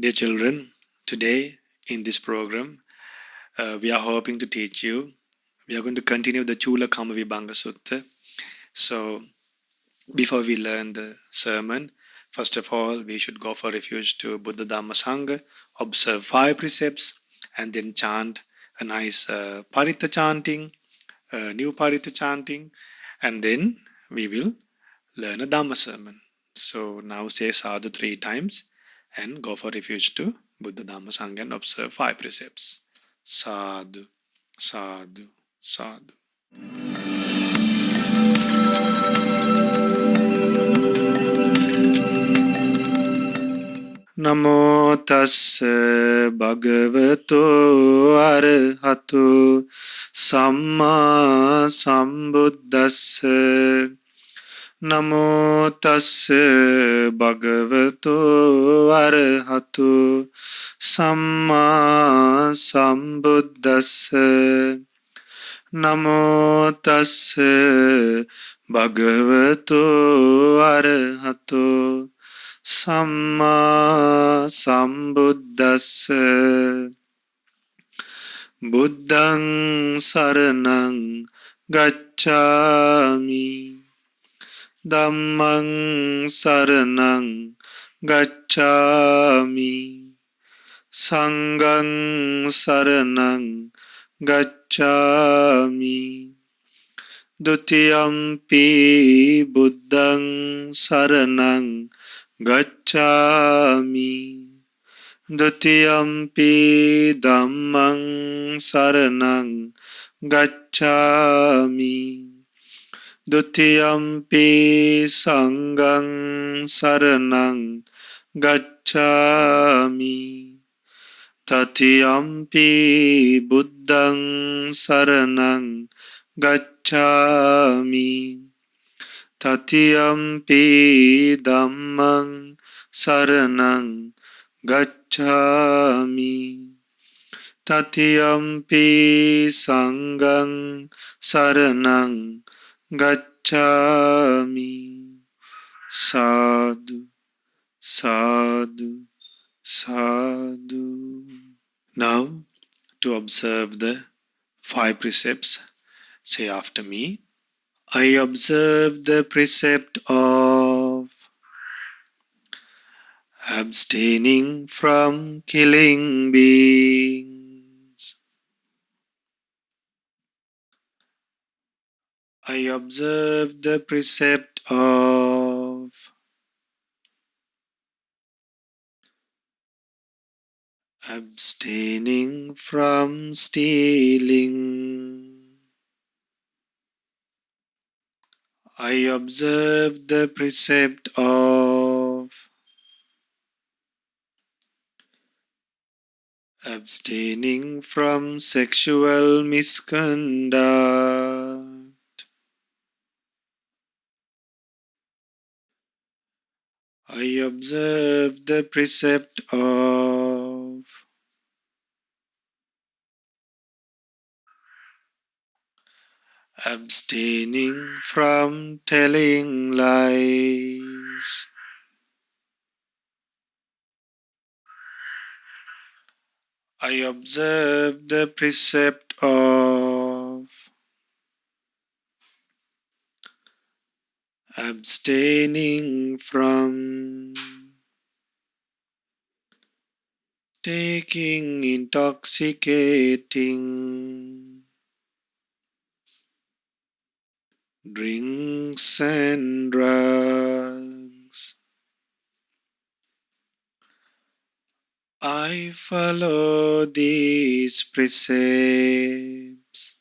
Dear children, today in this program, we are hoping to teach you. We are going to continue the Chula Kama Vibhanga Sutta. So, before we learn the sermon, first of all, we should go for refuge to Buddha Dhamma Sangha, observe 5 precepts, and then chant a nice Parita chanting, new Parita chanting, and then we will learn a Dhamma sermon. So, now say Sadhu 3 times and go for refuge to Buddha Dhamma Sangha and observe 5 precepts. Sadhu, sadhu, sadhu. Namo tassa bhagavato arahato samma sambuddhassa. Namo tassa bhagavato arahato samma sambuddhassa. Namo tassa bhagavato arahato samma sambuddhassa. Buddhang saranang gacchami. Dhammang saranang gacchami. Sanghang saranang gacchami. Dutiyampi buddhang saranang gacchami. Dutiyampi dhammang saranang gacchami. Dutiyampi sanghang saranang gacchami. Tatiyampi buddhang saranang gacchami. Tatiyampi dhammang saranang gacchami. Tatiyampi sanghang saranang gacchami. Sadhu, sadhu, sadhu. Now, to observe the 5 precepts, say after me. I observe the precept of abstaining from killing beings. I observe the precept of abstaining from stealing. I observe the precept of abstaining from sexual misconduct. I observe the precept of abstaining from telling lies. I observe the precept of abstaining from taking intoxicating drinks and drugs. I follow these precepts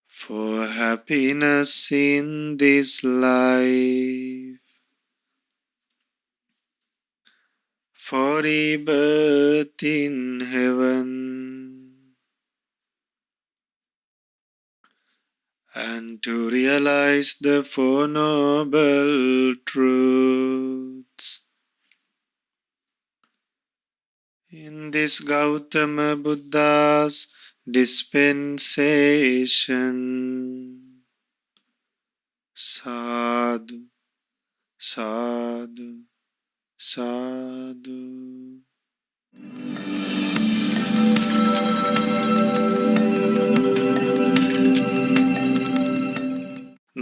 for happiness in this life, for rebirth in heaven, and to realize the Four Noble Truths. In this Gautama Buddha's dispensation, sadhu, sadhu,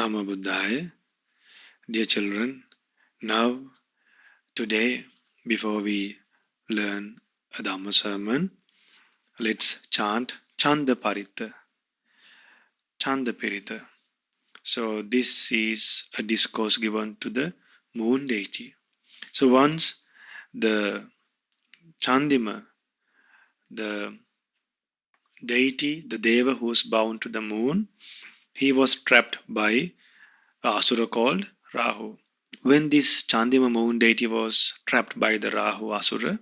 Namo Buddhaya. Dear children, now, today, before we learn a Dhamma sermon, let's chant Chanda Parita. Chanda Pirita. So this is a discourse given to the moon deity. So once the Chandima, the deity, the Deva who was bound to the moon, he was trapped by an Asura called Rahu. When this Chandima moon deity was trapped by the Rahu Asura,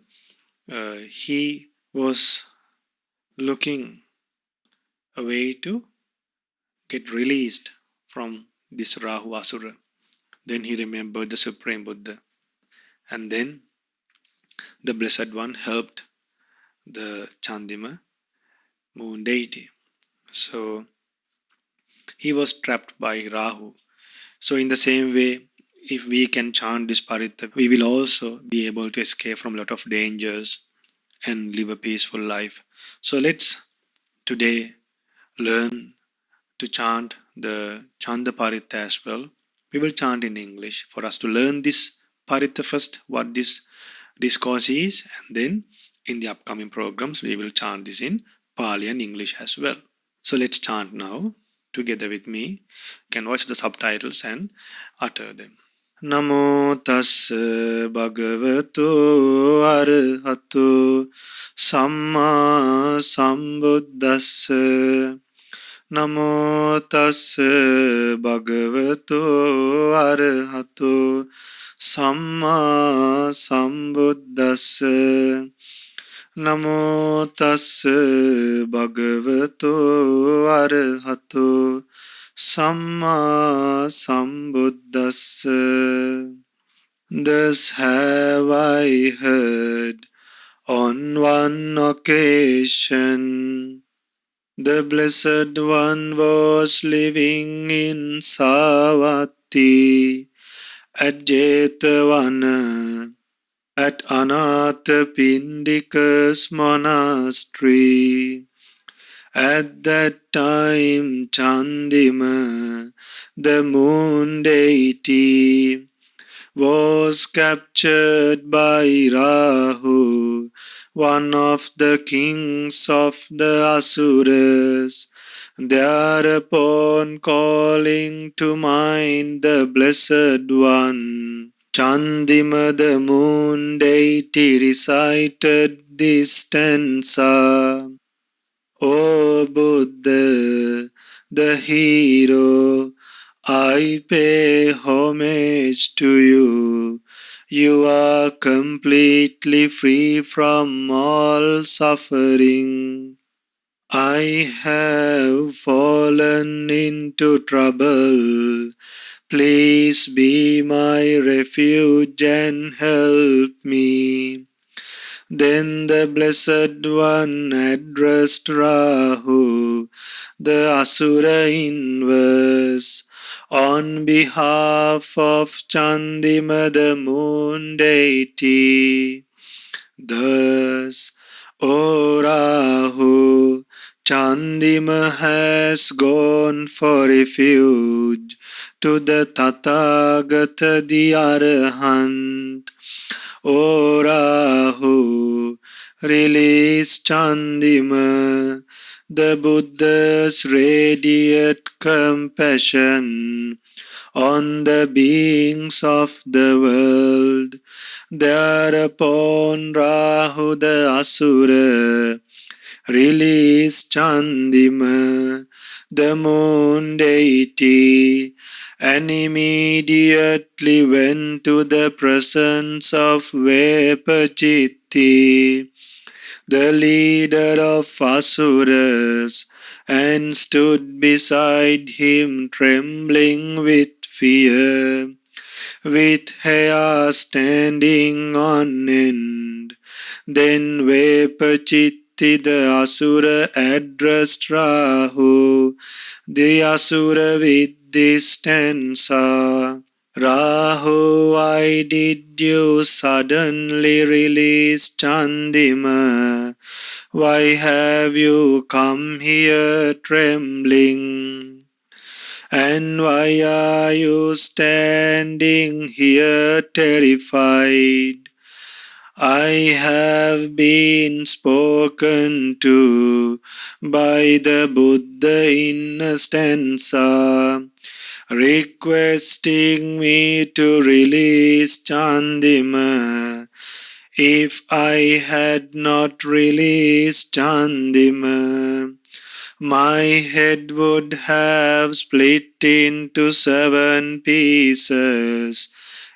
he was looking a way to get released from this Rahu Asura. Then he remembered the Supreme Buddha. And then the Blessed One helped the Chandima moon deity. So he was trapped by Rahu. So in the same way, if we can chant this Parita, we will also be able to escape from a lot of dangers and live a peaceful life. So let's today learn to chant the Chanda Parita as well. We will chant in English for us to learn this Parita first, what this discourse is, and then in the upcoming programs we will chant this in Pali and English as well. So let's chant now together with me. You can watch the subtitles and utter them. Namo tassa bhagavato arahato samma sambuddhassa. Namo tassa bhagavato arahato samma sambuddhassa. Namo tassa bhagavato arahato samma sambuddhassa. Thus have I heard on one occasion. The Blessed One was living in Savatthi at Jetavana, at Anathapindika's monastery. At that time Chandima, the moon deity, was captured by Rahu, one of the kings of the Asuras. Thereupon, calling to mind the Blessed One, Chandima the moon deity recited this stanza. O Buddha, the hero, I pay homage to you. You are completely free from all suffering. I have fallen into trouble. Please be my refuge and help me. Then the Blessed One addressed Rahu, the Asura in verse, on behalf of Chandima the moon deity. Thus, O Rahu, Chandima has gone for refuge to the Tathagata the Arahant. O Rahu, release Chandima, the Buddha's radiant compassion on the beings of the world. Thereupon Rahu the Asura released Chandima, the moon deity, and immediately went to the presence of Vepachitti, the leader of Asuras, and stood beside him trembling with fear, with hair standing on end. Then Vepachitti the Asura addressed Rahu, the Asura, with this stanza. Rahu, why did you suddenly release Chandima? Why have you come here trembling? And why are you standing here terrified? I have been spoken to by the Buddha in a stanza, requesting me to release Chandima. If I had not released Chandima, my head would have split into 7 pieces.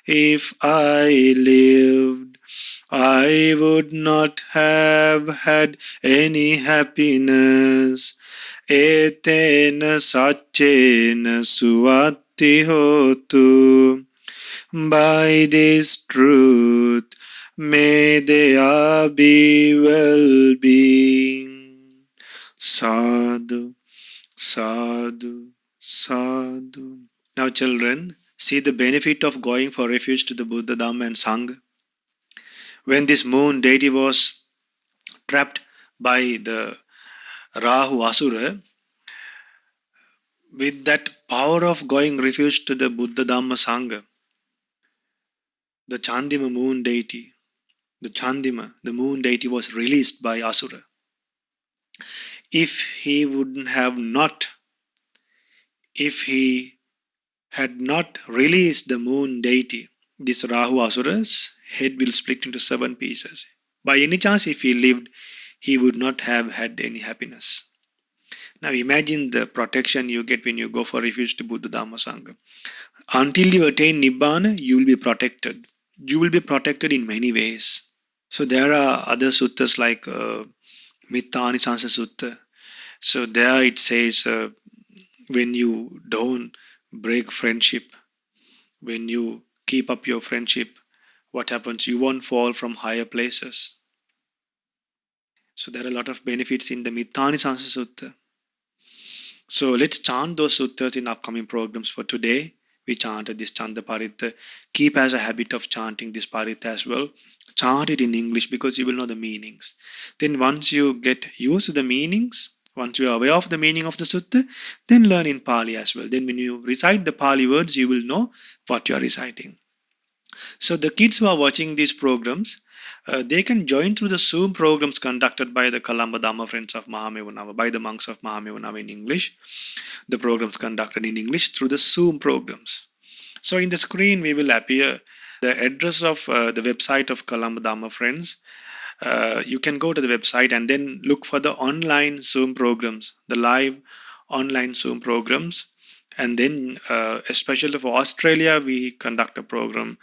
If I lived, I would not have had any happiness. Etena sachena suvatti hotu. By this truth, may there be well-being. Sadhu, sadhu, sadhu. Now children, see the benefit of going for refuge to the Buddha, Dhamma and Sangha. When this moon deity was trapped by the Rahu Asura, with that power of going refuge to the Buddha, Dhamma, Sangha, the Chandima moon deity, the moon deity was released by Asura. If he had not released the moon deity, this Rahu Asura's head will split into 7 pieces. By any chance, if he lived, he would not have had any happiness. Now imagine the protection you get when you go for refuge to Buddha, Dhamma, Sangha. Until you attain Nibbana, you will be protected. You will be protected in many ways. So there are other suttas like Mittanisansa Sutta. So there it says, when you don't break friendship, when you keep up your friendship, what happens? You won't fall from higher places. So there are a lot of benefits in the Mittanisansa Sutta. So let's chant those suttas in upcoming programs. For today, we chanted this Chanda Paritta. Keep as a habit of chanting this Paritta as well. Chant it in English because you will know the meanings. Then once you get used to the meanings, once you are aware of the meaning of the sutta, then learn in Pali as well. Then when you recite the Pali words, you will know what you are reciting. So the kids who are watching these programs, they can join through the Zoom programs conducted by the Kalamba Dhamma Friends of Mahamevunava, by the monks of Mahamevunava in English. The programs conducted in English through the Zoom programs. So in the screen, we will appear the address of the website of Kalamba Dhamma Friends. You can go to the website and then look for the online Zoom programs, the live online Zoom programs. And then especially for Australia, we conduct a program,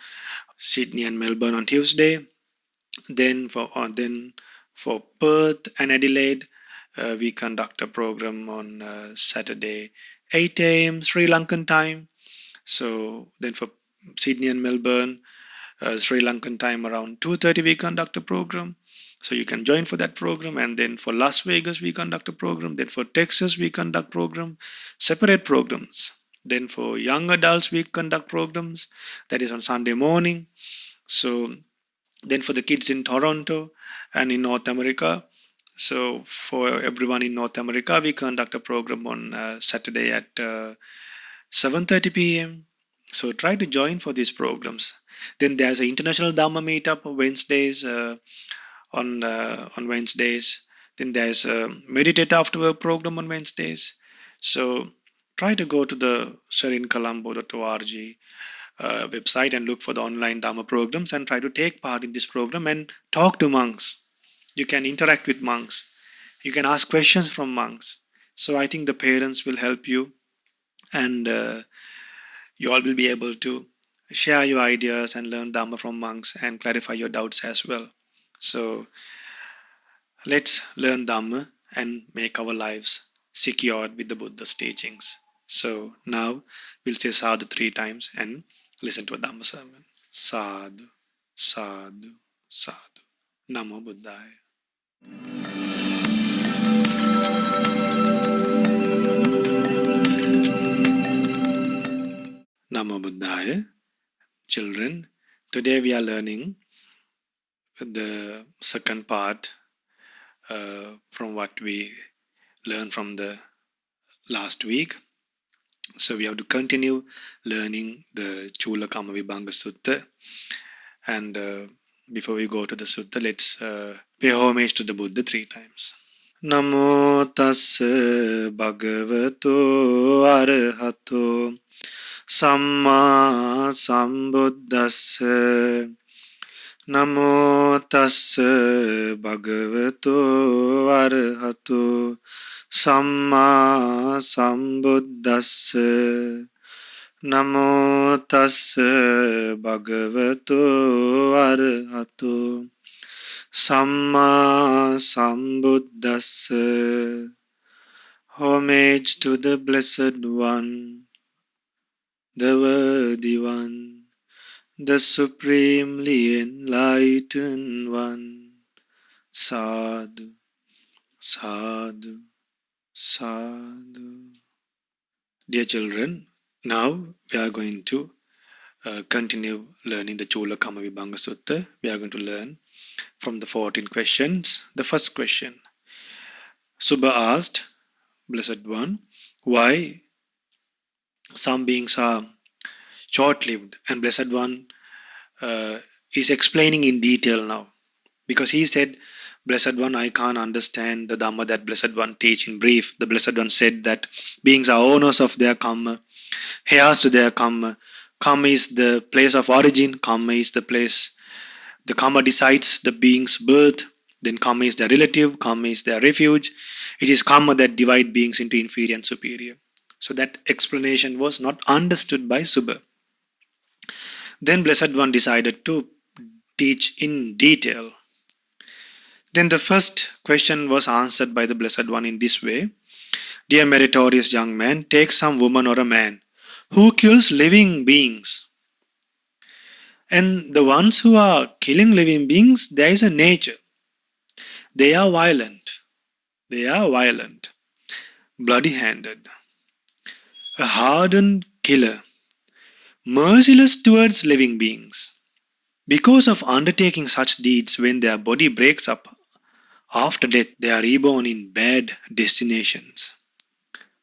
Sydney and Melbourne on Tuesday. Then for Perth and Adelaide, we conduct a program on Saturday, 8 a.m. Sri Lankan time. So then for Sydney and Melbourne, Sri Lankan time around 2:30 we conduct a program. So you can join for that program. And then for Las Vegas we conduct a program. Then for Texas we conduct program, separate programs. Then for young adults we conduct programs, that is on Sunday morning. So then for the kids in Toronto and in North America, so for everyone in North America, we conduct a program on Saturday at 7:30 p.m. So try to join for these programs. Then there's an International Dhamma meetup on Wednesdays. On Wednesdays. Then there's a Meditate After Work program on Wednesdays. So try to go to the serincolombo.org website and look for the online Dhamma programs and try to take part in this program and talk to monks. You can interact with monks. You can ask questions from monks. So I think the parents will help you, and you all will be able to share your ideas and learn Dhamma from monks and clarify your doubts as well. So let's learn Dhamma and make our lives secured with the Buddha's teachings. So now we'll say sadhu 3 times and listen to a Dhamma sermon. Sadhu, sadhu, sadhu. Namo Buddhaya. Namo Buddhaya. Children, today we are learning the second part from what we learned from the last week. So we have to continue learning the Chula Kama Vibhanga Sutta. And before we go to the Sutta, let's pay homage to the Buddha 3 times. Namo tassa bhagavato arahato samma sambuddhassa. Namo tassa bhagavato arahato samma sambuddhassa. Namo tassa bhagavato arahato samma sambuddhassa. Homage to the Blessed One, the Worthy One, the Supremely Enlightened One. Sadhu, sadhu, sadhu. Dear children, now we are going to continue learning the Chula Kama Vibhanga Sutta. We are going to learn from the 14 questions. The first question, Subha asked, Blessed One, why some beings are short-lived, and Blessed One is explaining in detail now, because he said, Blessed One, I can't understand the Dhamma that Blessed One teach in brief. The Blessed One said that beings are owners of their karma, heirs to their karma. Karma is the place of origin. Karma is the place. The karma decides the being's birth. Then karma is their relative. Karma is their refuge. It is karma that divides beings into inferior and superior. So that explanation was not understood by Subha. Then Blessed One decided to teach in detail. Then the first question was answered by the Blessed One in this way. Dear meritorious young man, take some woman or a man who kills living beings. And the ones who are killing living beings, there is a nature. They are violent. They are violent. Bloody-handed. A hardened killer. Merciless towards living beings. Because of undertaking such deeds, when their body breaks up after death, they are reborn in bad destinations.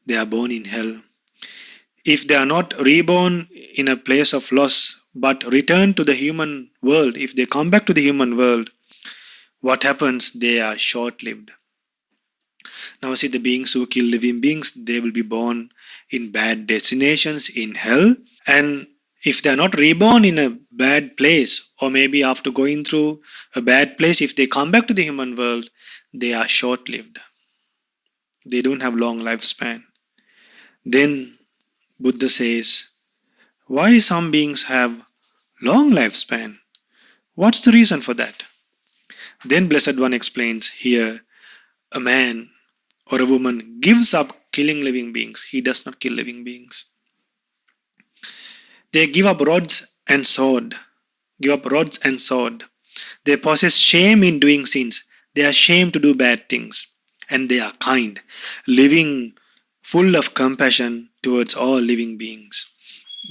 They are born in hell. If they are not reborn in a place of loss, but return to the human world, if they come back to the human world, what happens? They are short-lived. Now see, the beings who kill living beings, they will be born in bad destinations, in hell. And if they are not reborn in a bad place, or maybe after going through a bad place, if they come back to the human world, they are short-lived. They don't have long lifespan. Then Buddha says, why some beings have long lifespan? What's the reason for that? Then Blessed One explains here, a man or a woman gives up killing living beings. He does not kill living beings. They give up rods and sword. They possess shame in doing sins. They are ashamed to do bad things. And they are kind, living full of compassion towards all living beings.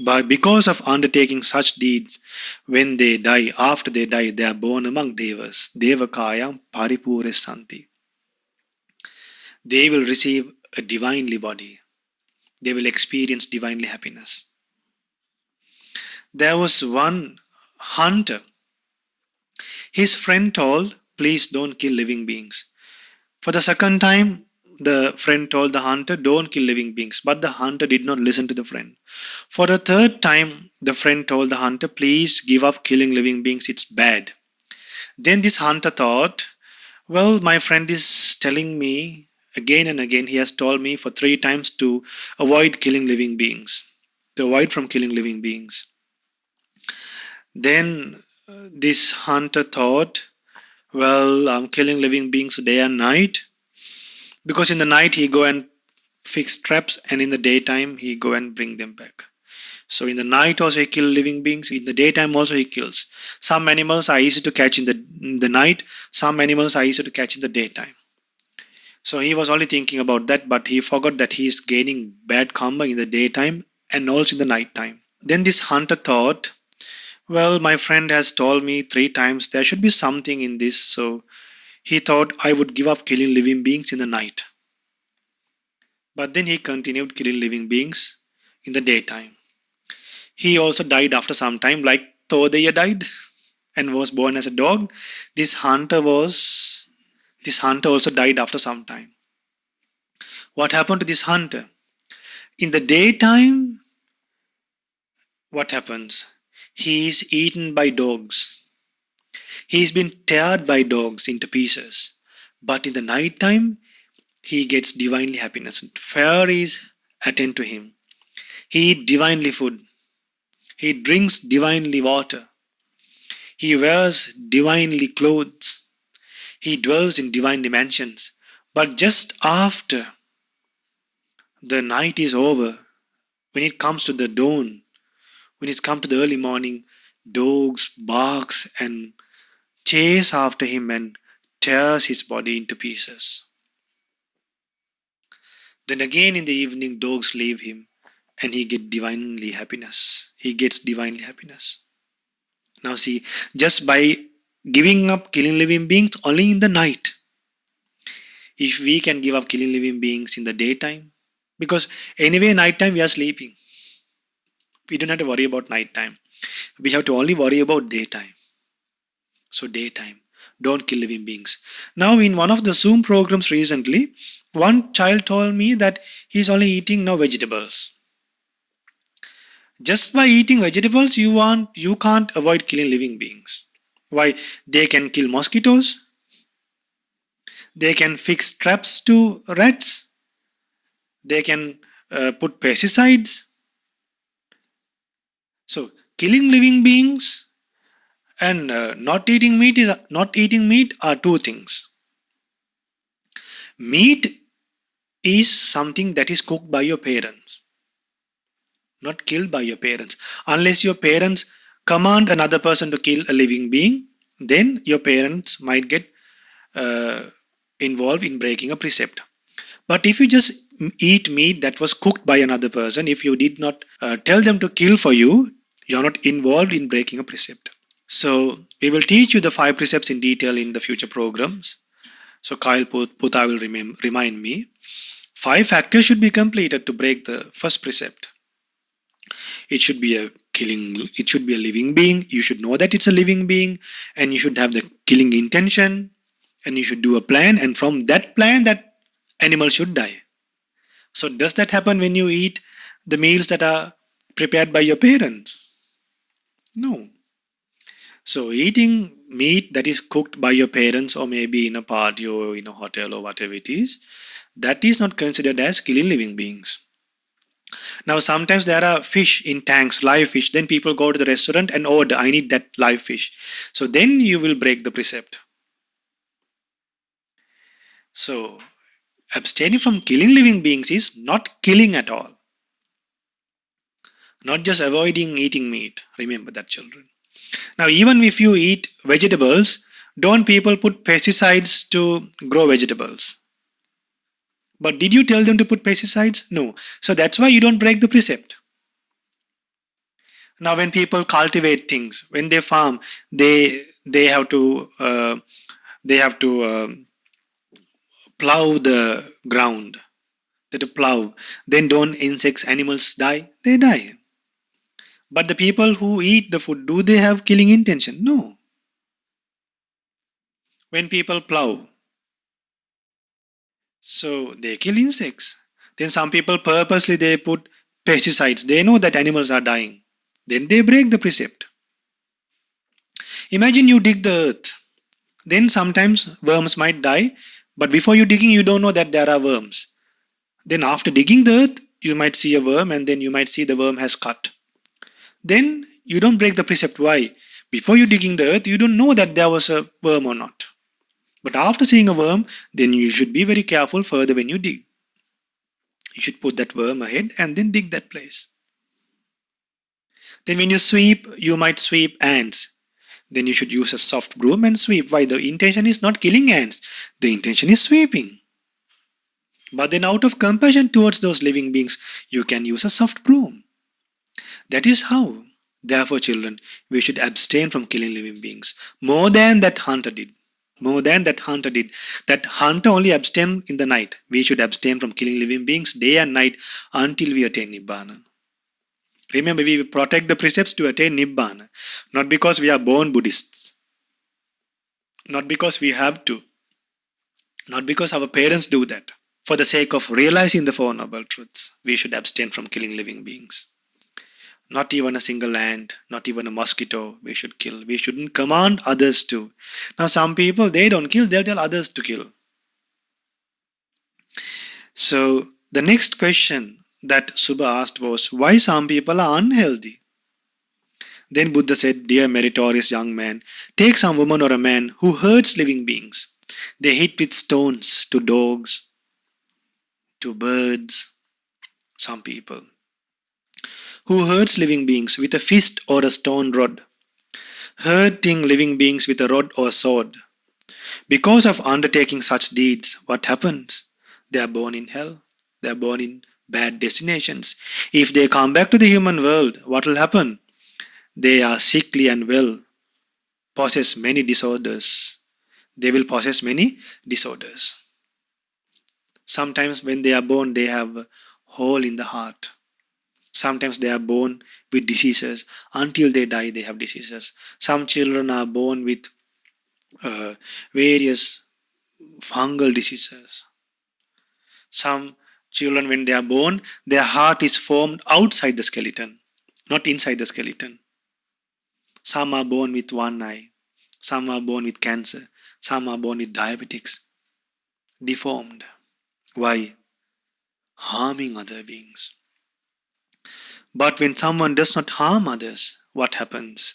But because of undertaking such deeds, when they die, after they die, they are born among devas. Devakayam paripure santi. They will receive a divinely body. They will experience divinely happiness. There was one hunter. His friend told, please don't kill living beings. For the second time, the friend told the hunter, don't kill living beings. But the hunter did not listen to the friend. For the third time, the friend told the hunter, please give up killing living beings. It's bad. Then this hunter thought, well, my friend is telling me again and again. He has told me for 3 times to avoid killing living beings. To avoid from killing living beings. Then this hunter thought, well, I'm killing living beings day and night. Because in the night he go and fix traps, and in the daytime he go and bring them back. So in the night also he kills living beings. In the daytime also he kills. Some animals are easy to catch in the night. Some animals are easy to catch in the daytime. So he was only thinking about that, but he forgot that he is gaining bad karma in the daytime and also in the night time. Then this hunter thought, well, my friend has told me 3 times there should be something in this. So he thought I would give up killing living beings in the night. But then he continued killing living beings in the daytime. He also died after some time, like Todeya died and was born as a dog. This hunter also died after some time. What happened to this hunter? In the daytime, what happens? He is eaten by dogs. He's been teared by dogs into pieces. But in the night time, he gets divinely happiness. Fairies attend to him. He eats divinely food. He drinks divinely water. He wears divinely clothes. He dwells in divine dimensions. But just after the night is over, when it comes to the dawn, when it comes to the early morning, dogs barks and chase after him and tears his body into pieces. Then again in the evening, dogs leave him and he gets divinely happiness. Now see, just by giving up killing living beings only in the night, if we can give up killing living beings in the daytime, because anyway nighttime we are sleeping. We don't have to worry about nighttime. We have to only worry about daytime. So daytime, don't kill living beings. Now in one of the Zoom programs recently, one child told me that he's only eating now vegetables. Just by eating vegetables, you can't avoid killing living beings. Why? They can kill mosquitoes. They can fix traps to rats. They can put pesticides. So killing living beings and not eating meat are two things. Meat is something that is cooked by your parents, not killed by your parents. Unless your parents command another person to kill a living being, then your parents might get involved in breaking a precept. But if you just eat meat that was cooked by another person, if you did not tell them to kill for you, you are not involved in breaking a precept. So we will teach you the 5 precepts in detail in the future programs. So Kyle Puta will remind me. 5 factors should be completed to break the first precept. It should be a living being. You should know that it's a living being, and you should have the killing intention, and you should do a plan, and from that plan that animal should die. So does that happen when you eat the meals that are prepared by your parents? No. So eating meat that is cooked by your parents, or maybe in a party or in a hotel or whatever it is, that is not considered as killing living beings. Now sometimes there are fish in tanks, live fish. Then people go to the restaurant and order, I need that live fish. So then you will break the precept. So abstaining from killing living beings is not killing at all. Not just avoiding eating meat. Remember that, children. Now even if you eat vegetables, don't people put pesticides to grow vegetables? But did you tell them to put pesticides? No. So that's why you don't break the precept. Now when people cultivate things, when they farm, they have to plow the ground. They have to plow. Then don't insects, animals die? They die. But the people who eat the food, do they have killing intention? No. When people plow, so they kill insects. Then some people purposely they put pesticides. They know that animals are dying. Then they break the precept. Imagine you dig the earth. Then sometimes worms might die. But before you digging, you don't know that there are worms. Then after digging the earth, you might see a worm, and then you might see the worm has cut. Then you don't break the precept. Why? Before you digging the earth, you don't know that there was a worm or not. But after seeing a worm, then you should be very careful further when you dig. You should put that worm ahead and then dig that place. Then when you sweep, you might sweep ants. Then you should use a soft broom and sweep. Why? The intention is not killing ants. The intention is sweeping. But then out of compassion towards those living beings, you can use a soft broom. That is how. Therefore, children, we should abstain from killing living beings. More than that hunter did. That hunter only abstained in the night. We should abstain from killing living beings day and night until we attain Nibbana. Remember, we protect the precepts to attain Nibbana. Not because we are born Buddhists. Not because we have to. Not because our parents do that. For the sake of realizing the Four Noble Truths, we should abstain from killing living beings. Not even a single ant, not even a mosquito we should kill. We shouldn't command others to. Now some people, they don't kill, they'll tell others to kill. So the next question that Subha asked was, why some people are unhealthy? Then Buddha said, dear meritorious young man, take some woman or a man who hurts living beings. They hit with stones to dogs, to birds, some people. Who hurts living beings with a fist or a stone rod. Hurting living beings with a rod or sword. Because of undertaking such deeds, what happens? They are born in hell. They are born in bad destinations. If they come back to the human world, what will happen? They are sickly and will possess many disorders. They will possess many disorders. Sometimes when they are born, they have a hole in the heart. Sometimes they are born with diseases. Until they die, they have diseases. Some children are born with various fungal diseases. Some children, when they are born, their heart is formed outside the skeleton, not inside the skeleton. Some are born with one eye. Some are born with cancer. Some are born with diabetics. Deformed. Why? Harming other beings. But when someone does not harm others, what happens?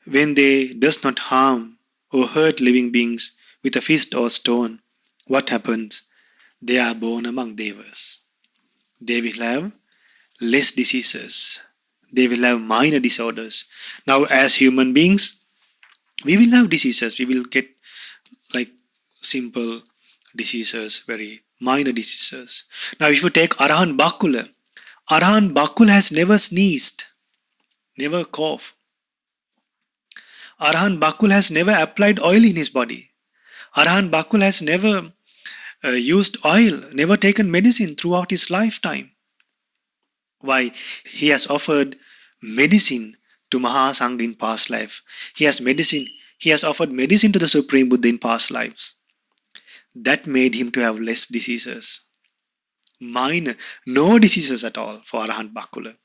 When they does not harm or hurt living beings with a fist or stone, what happens? They are born among devas. They will have less diseases. They will have minor disorders. Now, as human beings, we will have diseases. We will get like simple diseases, very minor diseases. Now, if you take Arahant Bhakula, Arahant Bhakula has never sneezed, never coughed. Arahant Bhakula has never applied oil in his body. Arahant Bhakula has never used oil, never taken medicine throughout his lifetime. Why? He has offered medicine to Mahasangha in past life. He has offered medicine to the Supreme Buddha in past lives. That made him to have less diseases. Minor, no diseases at all for Arahant Bhakula.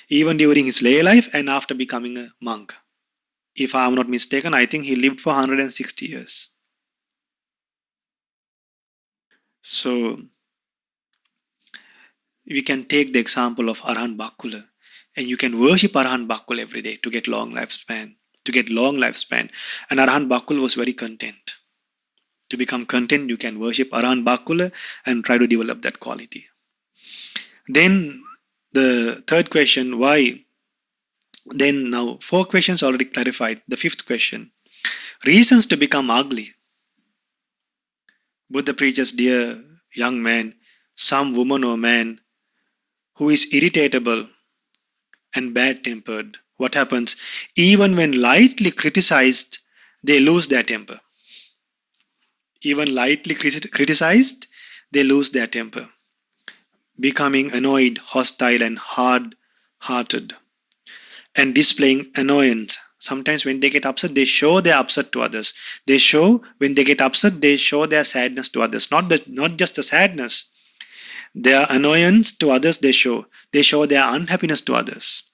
Even during his lay life and after becoming a monk. If I am not mistaken, I think he lived for 160 years. So, we can take the example of Arahant Bhakula, and you can worship Arahant Bhakula every day to get long lifespan. And Arahant Bhakula was very content. To become content, you can worship Arahant Bhakula and try to develop that quality. Then the third question, why? Then now 4 questions already clarified. The 5th question, reasons to become ugly. Buddha preaches, dear young man, some woman or man who is irritable and bad-tempered, what happens? Even when lightly criticized, they lose their temper. Even lightly criticized, they lose their temper. Becoming annoyed, hostile and hard-hearted. And displaying annoyance. Sometimes when they get upset, they show their upset to others. When they get upset, they show their sadness to others. Not just the sadness. Their annoyance to others they show their unhappiness to others.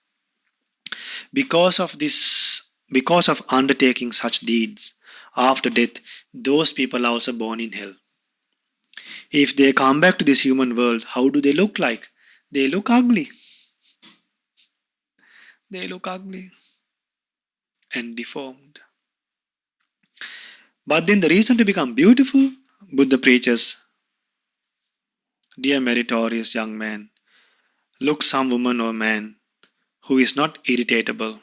Because of undertaking such deeds, after death, those people are also born in hell. If they come back to this human world, how do they look like? They look ugly. They look ugly and deformed. But then the reason to become beautiful, Buddha preaches, dear meritorious young man, look some woman or man who is not irritable,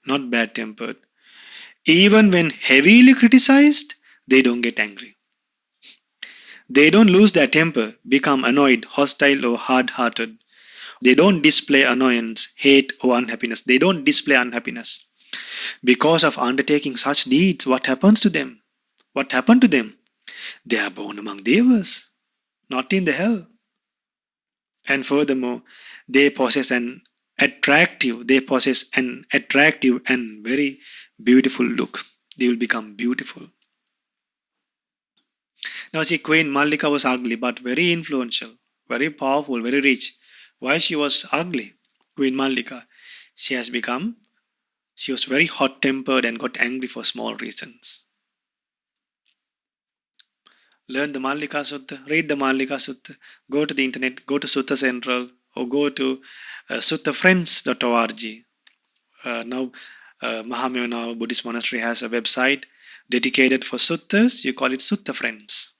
not bad-tempered. Even when heavily criticized, they don't get angry. They don't lose their temper, become annoyed, hostile or hard-hearted. They don't display annoyance, hate or unhappiness. They don't display unhappiness. Because of undertaking such deeds, what happens to them? What happened to them? They are born among devas, not in the hell. And furthermore, they possess an attractive and very beautiful look. They will become beautiful. Now see, Queen Mallika was ugly but very influential, very powerful, very rich. Why she was ugly? Queen Mallika. She was very hot-tempered and got angry for small reasons. Learn the Mallika Sutta, read the Mallika Sutta, go to the internet, go to Sutta Central, or go to suttafriends.org. Now, Mahamyana Buddhist Monastery has a website dedicated for suttas. You call it Sutta Friends.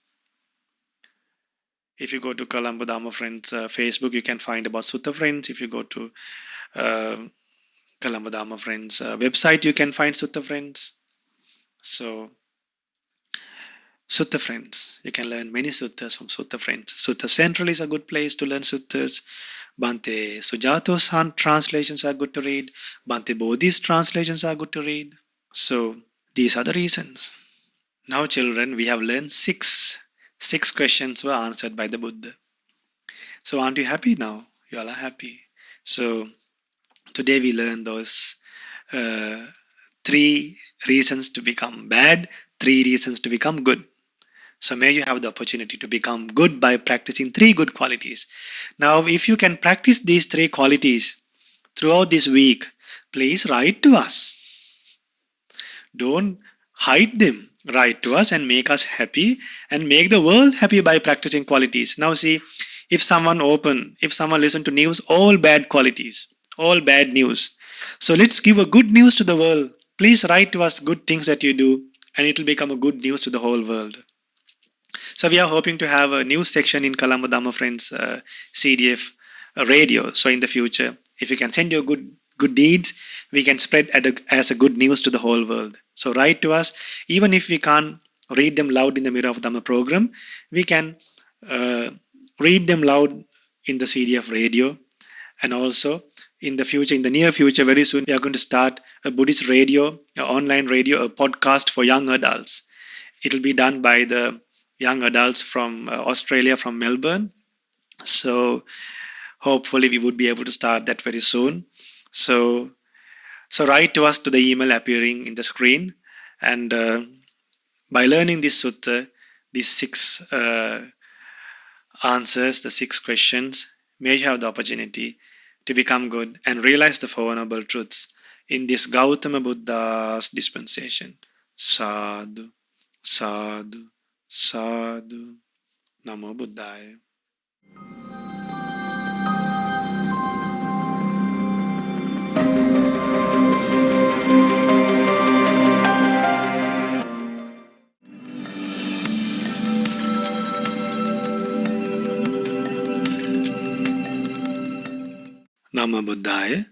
If you go to Colombo Dhamma Friends Facebook, you can find about Sutta Friends. If you go to Colombo Dhamma Friends website, you can find Sutta Friends. So, Sutta Friends, you can learn many suttas from Sutta Friends. Sutta Central is a good place to learn suttas. Bhante Sujato's translations are good to read. Bhante Bodhi's translations are good to read. So, these are the reasons. Now, children, we have learned six questions were answered by the Buddha. So, aren't you happy now? You all are happy. So, today we learned those 3 reasons to become bad, 3 reasons to become good. So may you have the opportunity to become good by practicing 3 good qualities. Now, if you can practice these 3 qualities throughout this week, please write to us. Don't hide them. Write to us and make us happy and make the world happy by practicing qualities. Now see, if someone listen to news, all bad qualities, all bad news. So let's give a good news to the world. Please write to us good things that you do and it will become a good news to the whole world. So we are hoping to have a news section in Colombo Dhamma Friends CDF radio. So in the future, if you can send your good deeds, we can spread as a good news to the whole world. So write to us. Even if we can't read them loud in the Mirror of Dhamma program, we can read them loud in the CDF radio. And also in the near future, very soon, we are going to start a Buddhist radio, an online radio, a podcast for young adults. It will be done by the young adults from Australia, from Melbourne. So hopefully we would be able to start that very soon. So write to us to the email appearing in the screen. And by learning this sutta, these 6 answers, the 6 questions, may you have the opportunity to become good and realize the 4 noble truths in this Gautama Buddha's dispensation. Sadhu, sadhu, sadhu. Namo Buddhaya. Namo Buddhaya.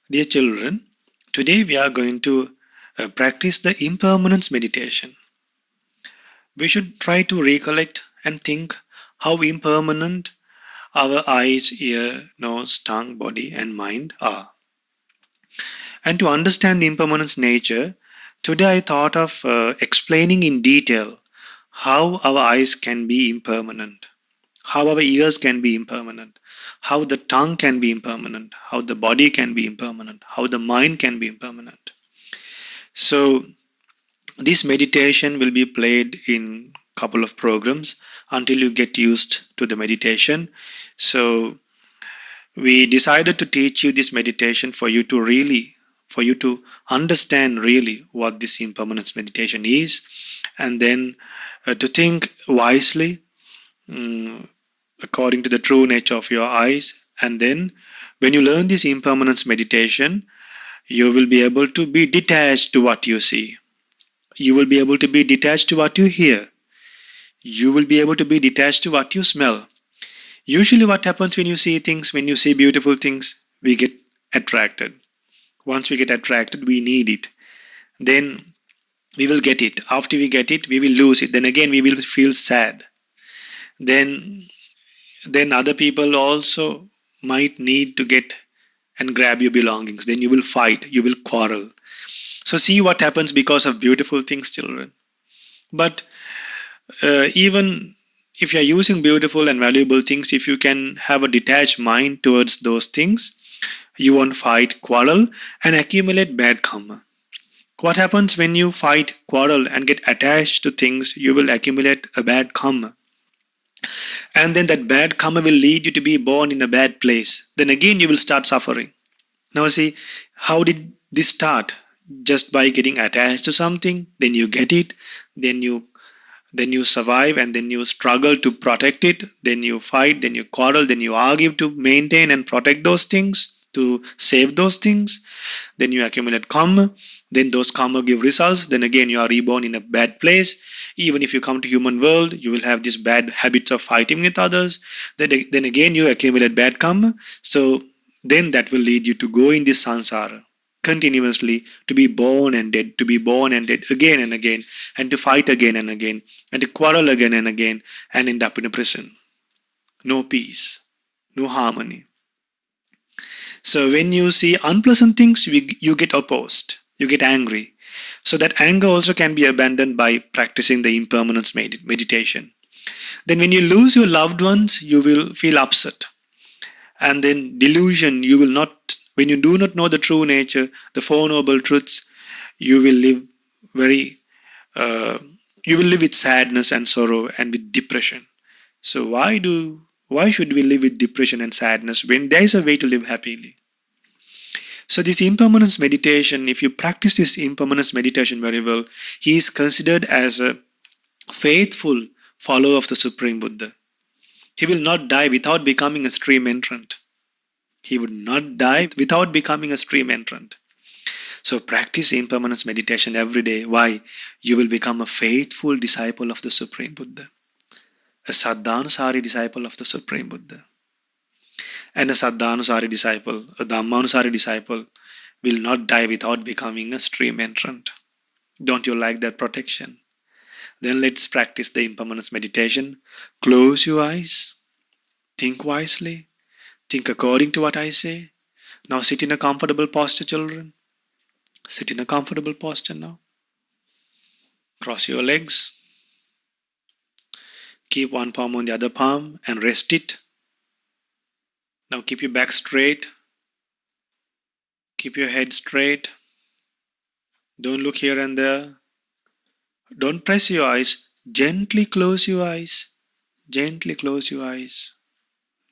Dear children, today we are going to practice the Impermanence Meditation. We should try to recollect and think how impermanent our eyes, ear, nose, tongue, body and mind are. And to understand the impermanence nature, today I thought of explaining in detail how our eyes can be impermanent, how our ears can be impermanent, how the tongue can be impermanent, how the body can be impermanent, how the mind can be impermanent. So this meditation will be played in a couple of programs until you get used to the meditation. So we decided to teach you this meditation for you to understand really what this impermanence meditation is, and then to think wisely according to the true nature of your eyes. And then when you learn this impermanence meditation, you will be able to be detached to what you see. You will be able to be detached to what you hear. You will be able to be detached to what you smell. Usually what happens when you see things, when you see beautiful things, we get attracted. Once we get attracted, we need it. Then we will get it. After we get it, we will lose it. Then again, we will feel sad. Then other people also might need to get and grab your belongings. Then you will fight. You will quarrel. So see what happens because of beautiful things, children. But even if you're using beautiful and valuable things, if you can have a detached mind towards those things, you won't fight, quarrel, and accumulate bad karma. What happens when you fight, quarrel, and get attached to things? You will accumulate a bad karma. And then that bad karma will lead you to be born in a bad place. Then again you will start suffering. Now see, how did this start? Just by getting attached to something, then you get it, then you survive, and then you struggle to protect it, then you fight, then you quarrel, then you argue to maintain and protect those things, to save those things. Then you accumulate karma, then those karma give results, then again you are reborn in a bad place. Even if you come to human world, you will have these bad habits of fighting with others. Then again you accumulate bad karma. So then that will lead you to go in this sansara continuously, to be born and dead, to be born and dead again and again, and to fight again and again, and to quarrel again and again, and end up in a prison. No peace, no harmony. So when you see unpleasant things, you get opposed, you get angry. So that anger also can be abandoned by practicing the impermanence meditation. Then when you lose your loved ones, you will feel upset. And then delusion, when you do not know the true nature, the Four Noble Truths, you will live with sadness and sorrow and with depression. So why should we live with depression and sadness when there is a way to live happily? So this impermanence meditation, if you practice this impermanence meditation very well, he is considered as a faithful follower of the Supreme Buddha. He will not die without becoming a stream entrant. He would not die without becoming a stream entrant. So practice impermanence meditation every day. Why? You will become a faithful disciple of the Supreme Buddha. A Saddhanusari disciple of the Supreme Buddha. And a Saddhanusari disciple, a Dhammanusari disciple, will not die without becoming a stream entrant. Don't you like that protection? Then let's practice the impermanence meditation. Close your eyes. Think wisely. Think according to what I say. Now sit in a comfortable posture, children. Sit in a comfortable posture now. Cross your legs. Keep one palm on the other palm and rest it. Now keep your back straight. Keep your head straight. Don't look here and there. Don't press your eyes. Gently close your eyes. Gently close your eyes.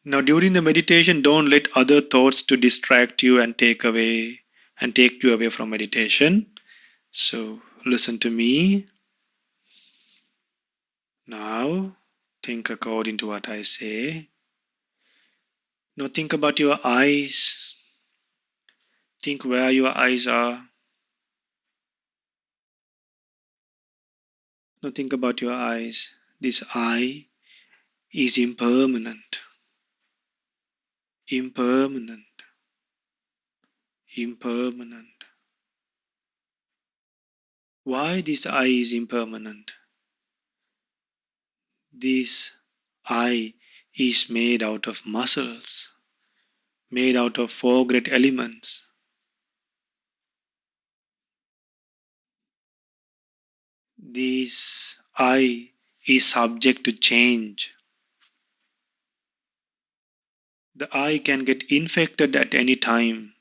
Now during the meditation, don't let other thoughts to distract you and take you away from meditation. So listen to me. Now think according to what I say. Now think about your eyes. Think where your eyes are. Now think about your eyes. This eye is impermanent. Impermanent. Impermanent. Why this eye is impermanent? This eye is made out of muscles, made out of four great elements. This eye is subject to change. The eye can get infected at any time.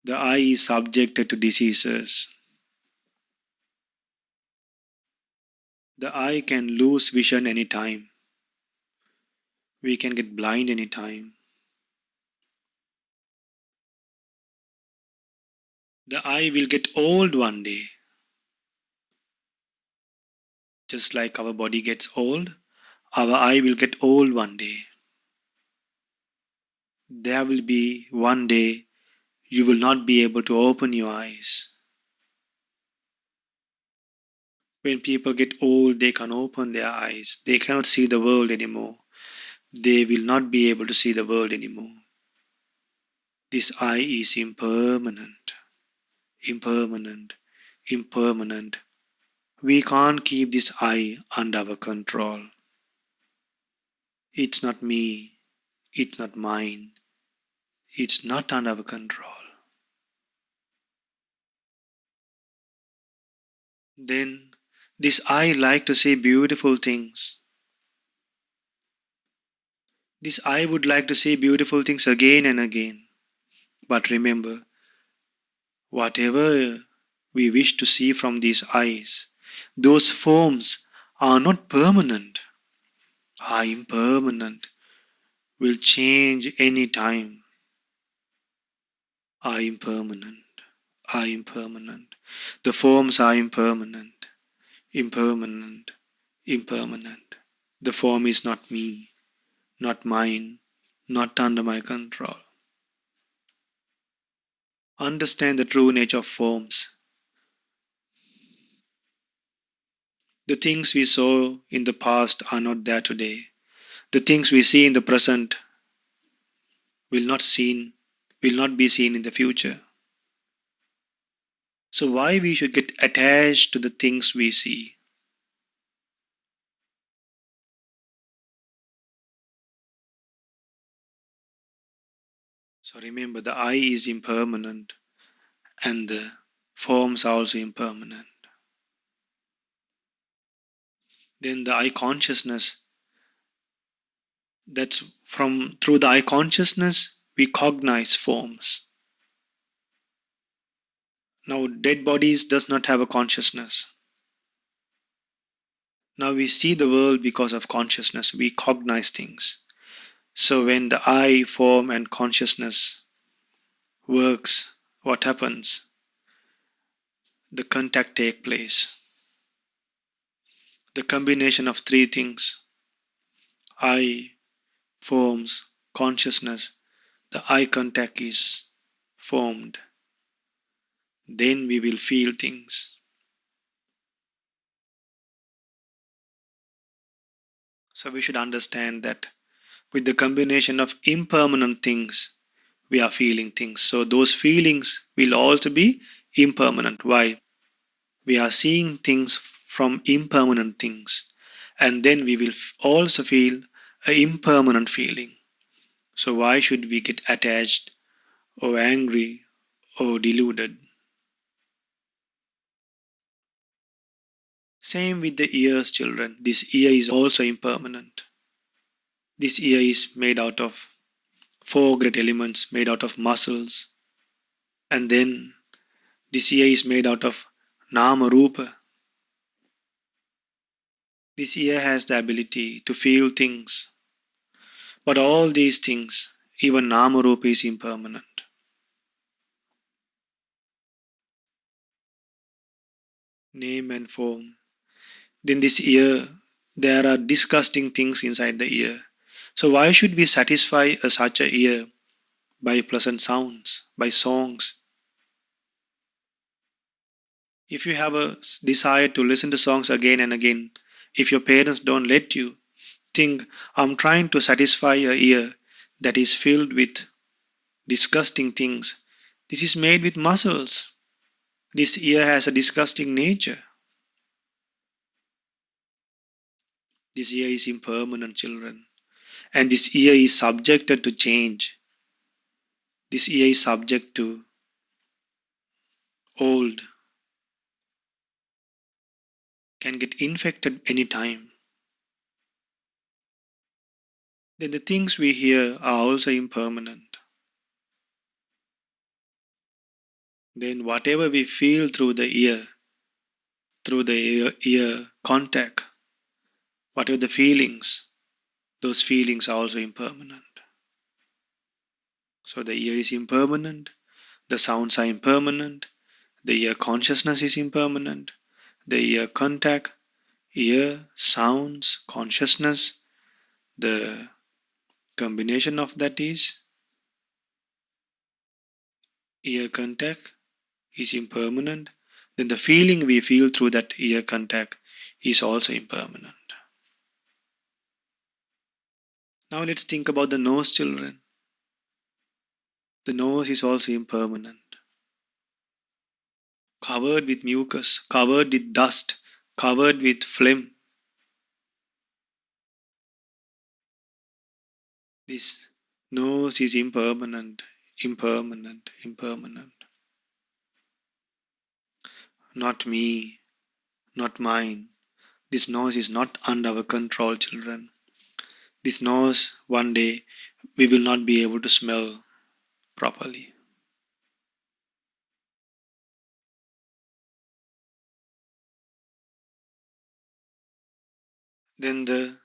The eye is subjected to diseases. The eye can lose vision anytime. We can get blind anytime. The eye will get old one day. Just like our body gets old, our eye will get old one day. There will be one day you will not be able to open your eyes. When people get old, they can't open their eyes. They cannot see the world anymore. They will not be able to see the world anymore. This eye is impermanent. Impermanent. Impermanent. We can't keep this eye under our control. It's not me. It's not mine. It's not under our control. Then This eye like to see beautiful things. This eye would like to see beautiful things again and again. But remember, whatever we wish to see from these eyes, those forms are not permanent, are impermanent, will change any time, are impermanent, are impermanent. The forms are impermanent, impermanent, impermanent. The form is not me, not mine, not under my control. Understand the true nature of forms. The things we saw in the past are not there today. The things we see in the present will not be seen in the future. So why we should get attached to the things we see? So remember, the I is impermanent and the forms are also impermanent. Then the I consciousness, through the I consciousness we cognize forms. Now dead bodies does not have a consciousness. Now we see the world because of consciousness, we cognize things. So when the I, form and consciousness works, what happens? The contact takes place. The combination of three things, I, forms, consciousness, the eye contact is formed. Then we will feel things. So we should understand that with the combination of impermanent things, we are feeling things. So those feelings will also be impermanent. Why? We are seeing things from impermanent things. And then we will also feel an impermanent feeling. So why should we get attached or angry or deluded? Same with the ears, children. This ear is also impermanent. This ear is made out of four great elements, made out of muscles. And then this ear is made out of Nama Rupa. This ear has the ability to feel things. But all these things, even Nama Rupa is impermanent. Name and form. Then this ear, there are disgusting things inside the ear. So why should we satisfy such a ear by pleasant sounds, by songs? If you have a desire to listen to songs again and again, if your parents don't let you, think, I'm trying to satisfy a ear that is filled with disgusting things. This is made with muscles. This ear has a disgusting nature. This ear is impermanent, children. And this ear is subjected to change. This ear is subject to old, can get infected anytime. Then the things we hear are also impermanent. Then whatever we feel through the ear contact, whatever the feelings, those feelings are also impermanent. So the ear is impermanent, the sounds are impermanent, the ear consciousness is impermanent, the ear contact, ear, sounds, consciousness, the combination of that is ear contact is impermanent, then the feeling we feel through that ear contact is also impermanent. Now let's think about the nose, children. The nose is also impermanent. Covered with mucus, covered with dust, covered with phlegm. This nose is impermanent, impermanent, impermanent. Not me, not mine. This nose is not under our control, children. This nose, one day, we will not be able to smell properly. Then the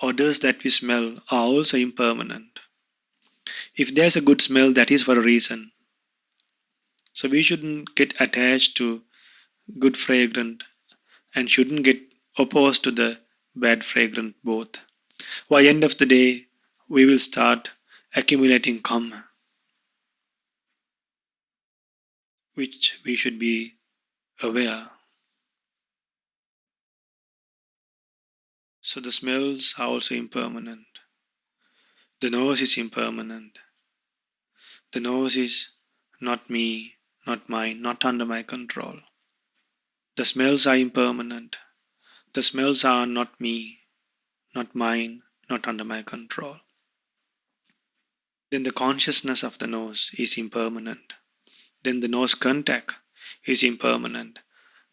odors that we smell are also impermanent. If there's a good smell, that is for a reason. So we shouldn't get attached to good fragrant and shouldn't get opposed to the bad fragrant both. By end of the day, we will start accumulating karma, which we should be aware. So the smells are also impermanent. The nose is impermanent. The nose is not me, not mine, not under my control. The smells are impermanent. The smells are not me, not mine, not under my control. Then the consciousness of the nose is impermanent. Then the nose contact is impermanent.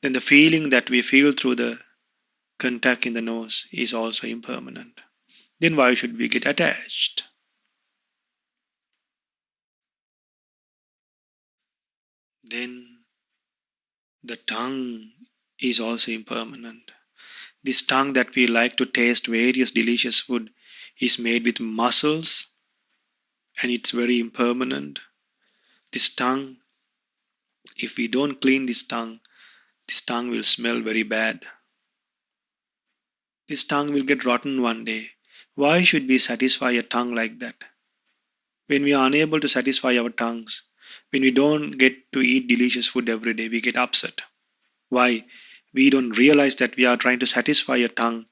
Then the feeling that we feel through the contact in the nose is also impermanent. Then why should we get attached? Then the tongue is also impermanent. This tongue that we like to taste various delicious food is made with muscles and it's very impermanent. This tongue, if we don't clean this tongue will smell very bad. This tongue will get rotten one day. Why should we satisfy a tongue like that? When we are unable to satisfy our tongues, when we don't get to eat delicious food every day, we get upset. Why? We don't realize that we are trying to satisfy a tongue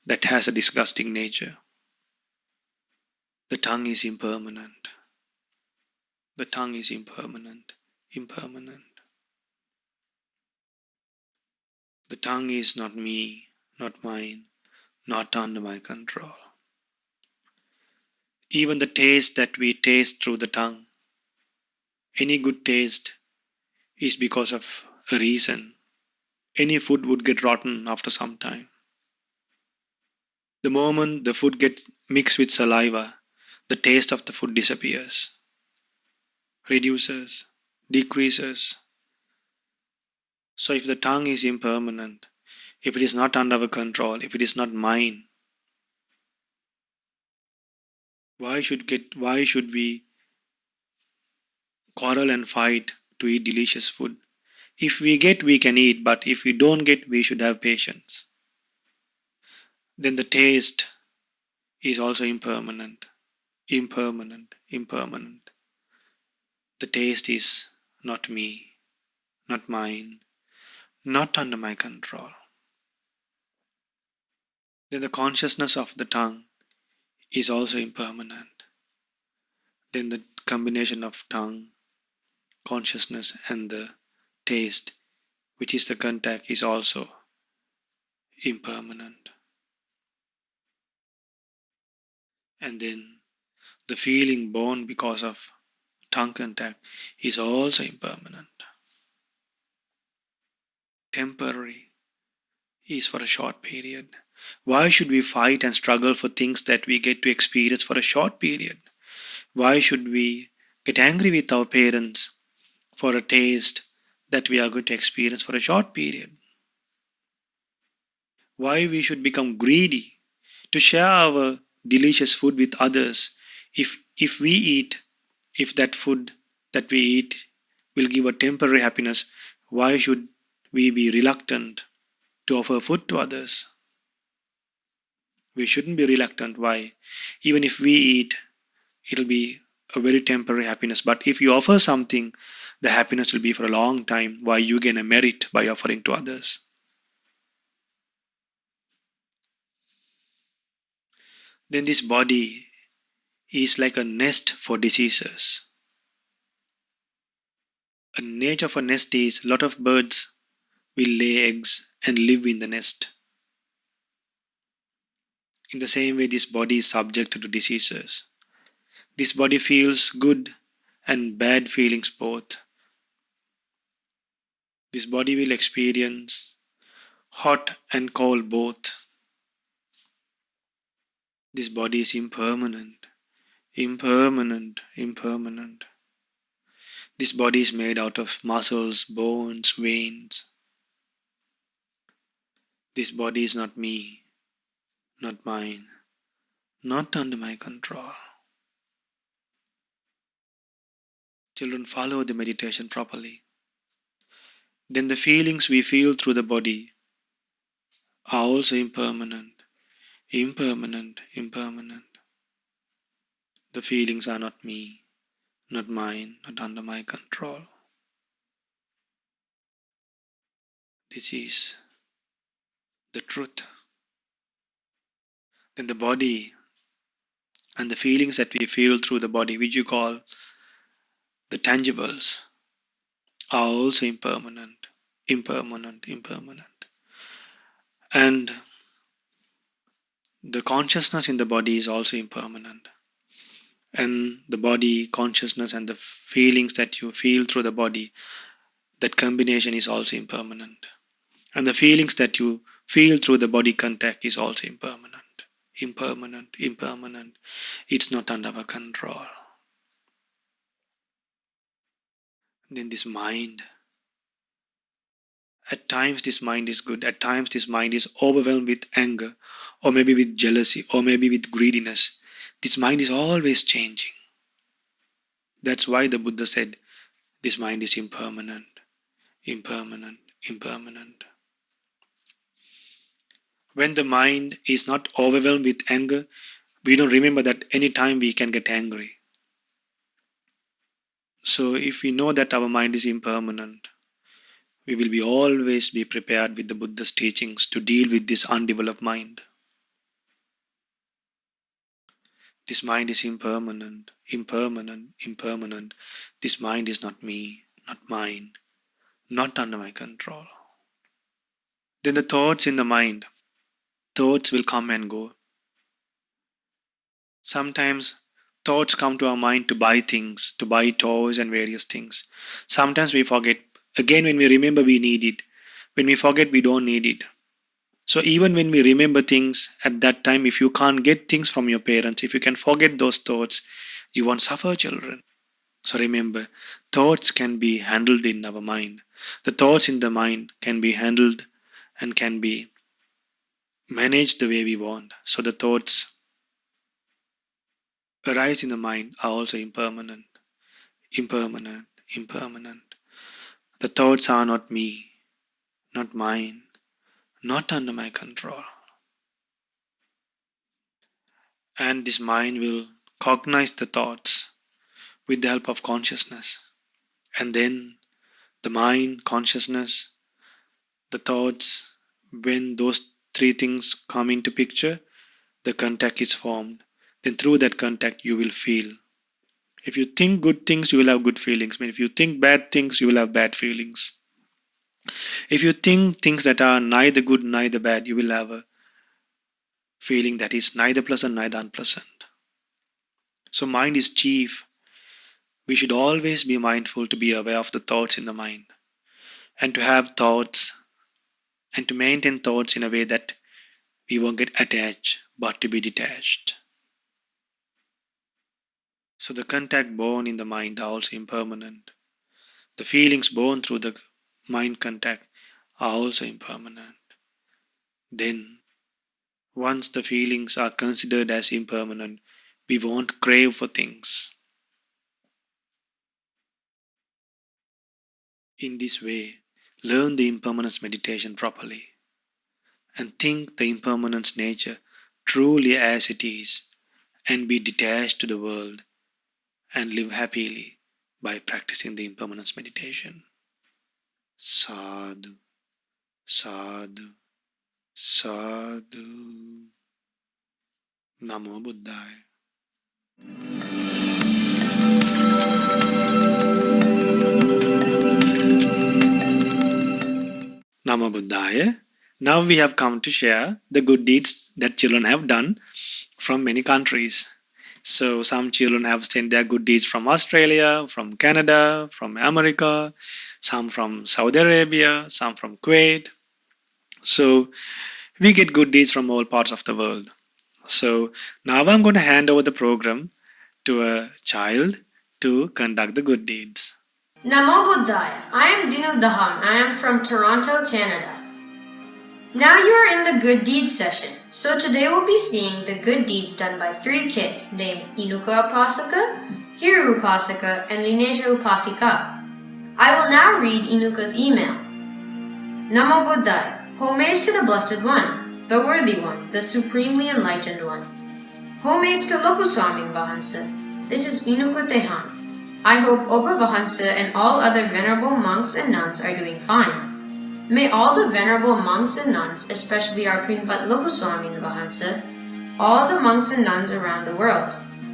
that has a disgusting nature. The tongue is impermanent. The tongue is impermanent. Impermanent. The tongue is not me, not mine, not under my control. Even the taste that we taste through the tongue, any good taste is because of a reason. Any food would get rotten after some time. The moment the food gets mixed with saliva, the taste of the food disappears, reduces, decreases. So if the tongue is impermanent, if it is not under our control, if it is not mine, why should we quarrel and fight to eat delicious food? If we get, we can eat, but if we don't get, we should have patience. Then the taste is also impermanent. Impermanent. The taste is not me, not mine, not under my control. Then the consciousness of the tongue is also impermanent. Then the combination of tongue, consciousness and the taste, which is the contact, is also impermanent. And then the feeling born because of tongue contact is also impermanent. Temporary is for a short period. Why should we fight and struggle for things that we get to experience for a short period? Why should we get angry with our parents for a taste that we are going to experience for a short period? Why we should become greedy to share our delicious food with others if we eat, if that food that we eat will give a temporary happiness, why should we be reluctant to offer food to others? We shouldn't be reluctant. Why? Even if we eat, it'll be a very temporary happiness. But if you offer something, the happiness will be for a long time. Why? You gain a merit by offering to others. Then this body is like a nest for diseases. A nature of a nest is a lot of birds will lay eggs and live in the nest. In the same way, this body is subject to diseases. This body feels good and bad feelings both. This body will experience hot and cold both. This body is impermanent, impermanent, impermanent. This body is made out of muscles, bones, veins. This body is not me, not mine, not under my control. Children, follow the meditation properly. Then the feelings we feel through the body are also impermanent, impermanent, impermanent. The feelings are not me, not mine, not under my control. This is the truth. Then the body and the feelings that we feel through the body, which you call the tangibles, are also impermanent, impermanent, impermanent. And the consciousness in the body is also impermanent. And the body, consciousness, and the feelings that you feel through the body, that combination is also impermanent. And the feelings that you feel through the body contact is also impermanent. Impermanent, impermanent. It's not under our control. Then this mind. At times this mind is good. At times this mind is overwhelmed with anger, or maybe with jealousy, or maybe with greediness. This mind is always changing. That's why the Buddha said, this mind is impermanent, impermanent, impermanent. When the mind is not overwhelmed with anger, we don't remember that any time we can get angry. So if we know that our mind is impermanent, we will always be prepared with the Buddha's teachings to deal with this undeveloped mind. This mind is impermanent, impermanent, impermanent. This mind is not me, not mine, not under my control. Then the thoughts in the mind, thoughts will come and go. Sometimes thoughts come to our mind to buy things, to buy toys and various things. Sometimes we forget. Again, when we remember, we need it. When we forget, we don't need it. So even when we remember things at that time, if you can't get things from your parents, if you can forget those thoughts, you won't suffer, children. So remember, thoughts can be handled in our mind. The thoughts in the mind can be handled and can be managed the way we want. So the thoughts arise in the mind are also impermanent, impermanent, impermanent. The thoughts are not me, not mine, not under my control. And this mind will cognize the thoughts with the help of consciousness. And then the mind, consciousness, the thoughts, when those three things come into picture, the contact is formed. Then through that contact you will feel. If you think good things, you will have good feelings. If you think bad things, you will have bad feelings. If you think things that are neither good, neither bad, you will have a feeling that is neither pleasant, neither unpleasant. So mind is chief. We should always be mindful to be aware of the thoughts in the mind. And to have thoughts and to maintain thoughts in a way that we won't get attached, but to be detached. So the contact born in the mind are also impermanent. The feelings born through the mind contact are also impermanent. Then, once the feelings are considered as impermanent, we won't crave for things. In this way, learn the impermanence meditation properly and think the impermanence nature truly as it is and be detached to the world and live happily by practicing the impermanence meditation. Sadhu, sadhu, sadhu. Namo Buddhaya. Namo Buddhaya. Now we have come to share the good deeds that children have done from many countries. So some children have sent their good deeds from Australia, from Canada, from America, some from Saudi Arabia, some from Kuwait, So we get good deeds from all parts of the world. So now I'm going to hand over the program to a child to conduct the good deeds. Namo Buddhaya. I am Dinu Daham. I am from Toronto, Canada. Now you are in the good deeds session. So today we'll be seeing the good deeds done by 3 kids named Inuka Upasaka, Hiro Upasaka, and Linesha Upasika. I will now read Inuka's email. Namo Buddhaya. Homage to the Blessed One, the Worthy One, the Supremely Enlightened One. Homage to Lokuswami Vahansa. This is Inuka Tehan. I hope Opa Vahansa and all other venerable monks and nuns are doing fine. May all the venerable monks and nuns, especially our Prinvat Lokuswami Vahansa, all the monks and nuns around the world,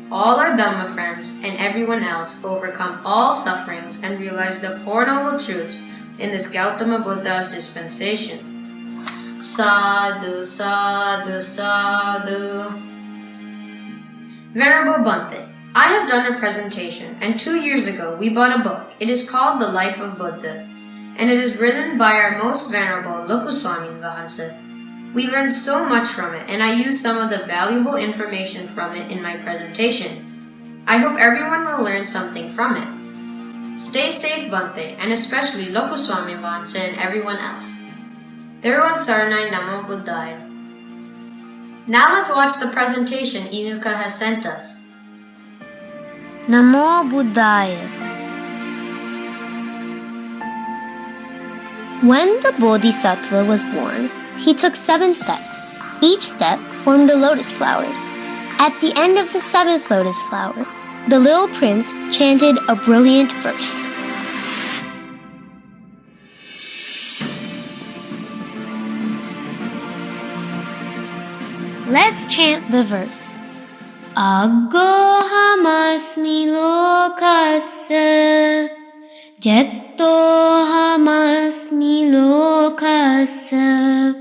all our Dhamma friends, and everyone else overcome all sufferings and realize the Four Noble Truths in this Gautama Buddha's dispensation. Sadhu, sadhu, sadhu. Venerable Bhante, I have done a presentation, and 2 years ago we bought a book. It is called The Life of Buddha, and it is written by our most venerable Lokuswami Vahansa. We learned so much from it, and I used some of the valuable information from it in my presentation. I hope everyone will learn something from it. Stay safe, Bhante, and especially Lokuswami Vahansa and everyone else. Theruvan Saranai Namo Buddhaya. Now let's watch the presentation Inuka has sent us. Namo Buddhaya. When the Bodhisattva was born, he took 7 steps. Each step formed a lotus flower. At the end of the 7th lotus flower, the little prince chanted a brilliant verse. Let's chant the verse. Aggohamasmi lokasya jettohamasmi lokasya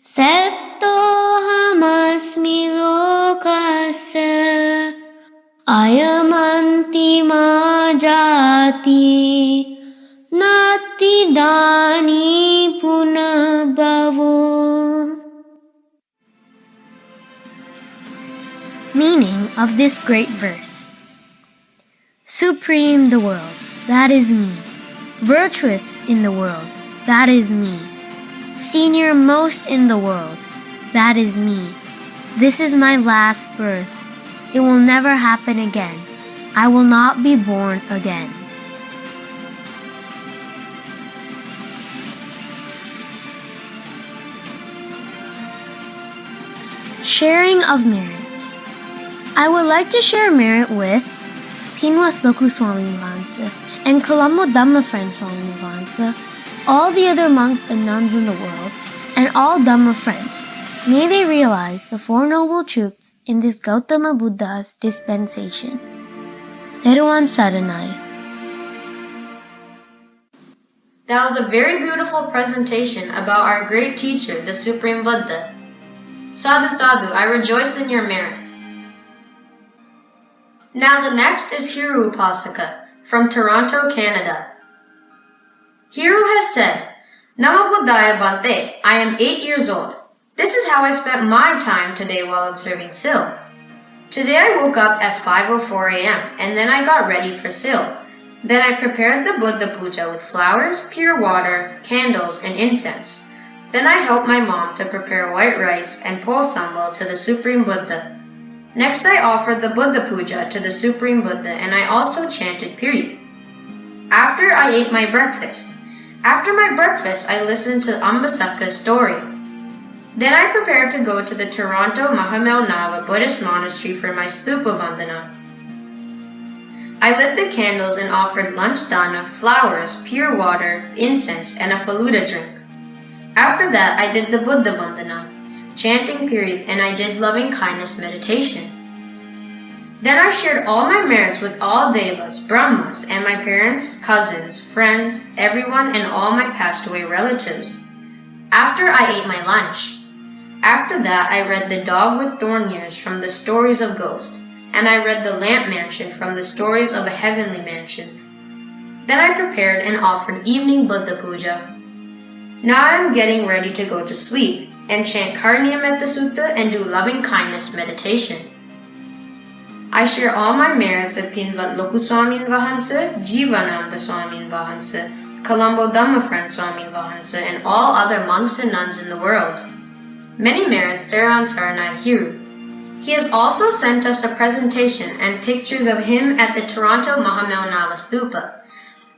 settohamasmi lokasya ayamanti majati nati dani punabhavo. Meaning of this great verse. Supreme the world, that is me. Virtuous in the world, that is me. Senior most in the world, that is me. This is my last birth. It will never happen again. I will not be born again. Sharing of merit. I would like to share merit with Pinwath Loku Swami Vahansa and Colombo Dhamma Friend Swami Vahansa, all the other monks and nuns in the world, and all Dhamma friends. May they realize the Four Noble Truths in this Gautama Buddha's dispensation. Theruvan Saranai. That was a very beautiful presentation about our great teacher, the Supreme Buddha. Sadhu, sadhu, I rejoice in your merit. Now the next is Hiro Upasaka from Toronto, Canada. Hiro has said, Namo Buddhaya Bhante, I am 8 years old. This is how I spent my time today while observing Sil. Today I woke up at 5:04 a.m. and then I got ready for Sil. Then I prepared the Buddha Puja with flowers, pure water, candles, and incense. Then I helped my mom to prepare white rice and pol sambal to the Supreme Buddha. Next I offered the Buddha Puja to the Supreme Buddha and I also chanted Piri. After I ate my breakfast. After my breakfast I listened to Upasaka's story. Then I prepared to go to the Toronto Mahamel Nava Buddhist Monastery for my Stupa Vandana. I lit the candles and offered lunch dana, flowers, pure water, incense, and a faluda drink. After that I did the Buddha Vandana, chanting period, and I did loving kindness meditation. Then I shared all my merits with all devas, brahmas, and my parents, cousins, friends, everyone, and all my passed away relatives. After I ate my lunch. After that I read The Dog with Thorn Ears from the Stories of Ghosts, and I read The Lamp Mansion from the Stories of the Heavenly Mansions. Then I prepared and offered evening Buddha Puja. Now I am getting ready to go to sleep and chant Karniyametta Sutta and do loving kindness meditation. I share all my merits with Pinvat Loku Swamin Vahansa, Jivananda Swamin Vahansa, Colombo Dhamma Friend Swamin Vahansa, and all other monks and nuns in the world. Many merits there on Saranai Hiro. He has also sent us a presentation and pictures of him at the Toronto Mahamelnava Stupa.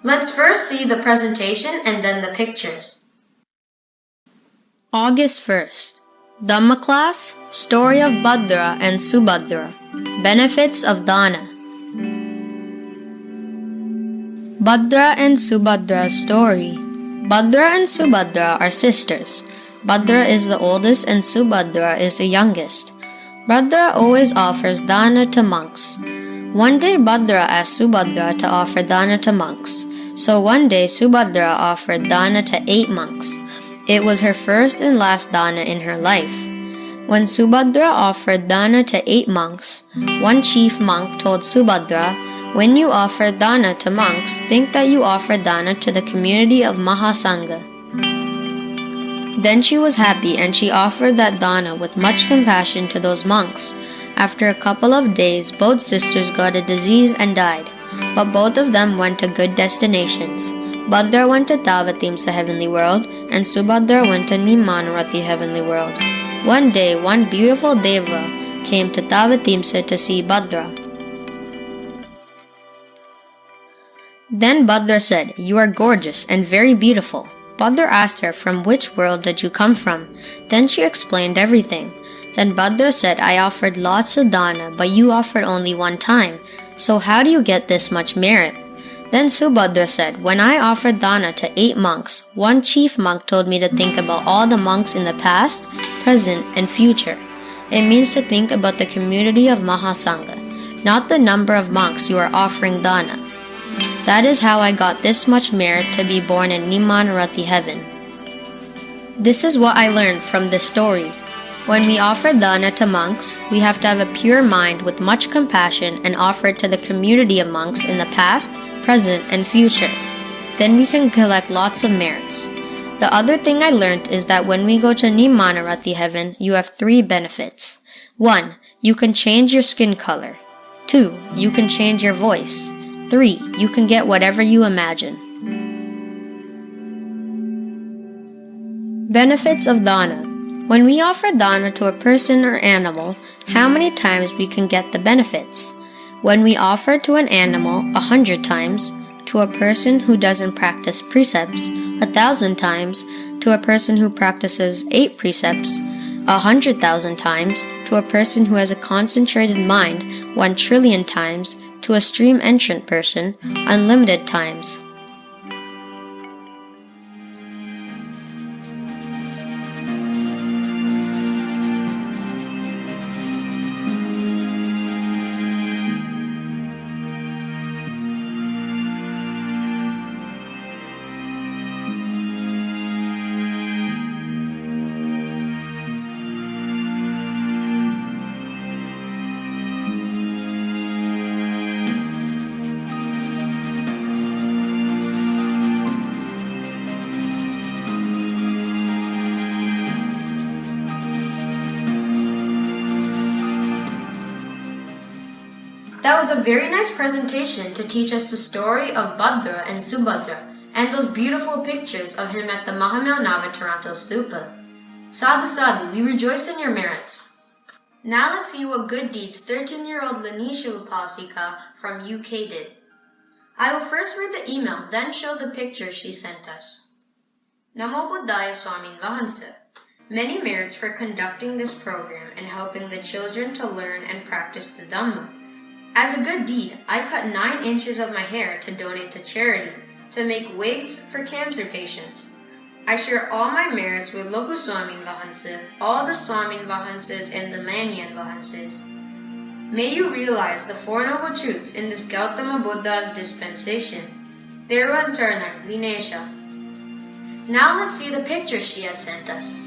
Let's first see the presentation and then the pictures. August 1st. Dhamma class, story of Bhadra and Subhadra. Benefits of Dana. Bhadra and Subhadra's story. Bhadra and Subhadra are sisters. Bhadra is the oldest and Subhadra is the youngest. Bhadra always offers dana to monks. One day Bhadra asked Subhadra to offer dana to monks. So one day Subhadra offered dana to 8 monks. It was her first and last dana in her life. When Subhadra offered dana to 8 monks, one chief monk told Subhadra, "When you offer dana to monks, think that you offer dana to the community of Mahasangha." Then she was happy and she offered that dana with much compassion to those monks. After a couple of days, both sisters got a disease and died, but both of them went to good destinations. Bhadra went to Tavatimsa heavenly world and Subhadra went to Nimanurati heavenly world. One day, one beautiful deva came to Tavatimsa to see Bhadra. Then Bhadra said, "You are gorgeous and very beautiful." Bhadra asked her, "From which world did you come from?" Then she explained everything. Then Bhadra said, "I offered lots of dana, but you offered only one time. So how do you get this much merit?" Then Subhadra said, "When I offered dana to 8 monks, one chief monk told me to think about all the monks in the past, present, and future. It means to think about the community of Mahasangha, not the number of monks you are offering dana. That is how I got this much merit to be born in Nimanurati heaven." This is what I learned from this story. When we offer dana to monks, we have to have a pure mind with much compassion and offer it to the community of monks in the past, present, and future. Then we can collect lots of merits. The other thing I learned is that when we go to Nimanurati heaven, you have 3 benefits. 1. You can change your skin color. 2. You can change your voice. 3. You can get whatever you imagine. Benefits of dana. When we offer dana to a person or animal, how many times we can get the benefits? When we offer to an animal 100 times, to a person who doesn't practice precepts 1,000 times, to a person who practices 8 precepts 100,000 times, to a person who has a concentrated mind 1 trillion times, to a stream entrant person unlimited times. That was a very nice presentation to teach us the story of Bhadra and Subhadra and those beautiful pictures of him at the Mahamelnava Toronto Stupa. Sadhu Sadhu, we rejoice in your merits. Now let's see what good deeds 13-year-old Lanisha Upasaka from UK did. I will first read the email, then show the pictures she sent us. Namo Buddhaya Swamin Vahansa. Many merits for conducting this program and helping the children to learn and practice the Dhamma. As a good deed, I cut 9 inches of my hair to donate to charity, to make wigs for cancer patients. I share all my merits with Loku Swamin Vahansa, all the Swamin Vahansas and the Manyan Vahansas. May you realize the 4 noble truths in this Gautama Buddha's dispensation. Deruan Sarnak, Linesha. Now let's see the picture she has sent us.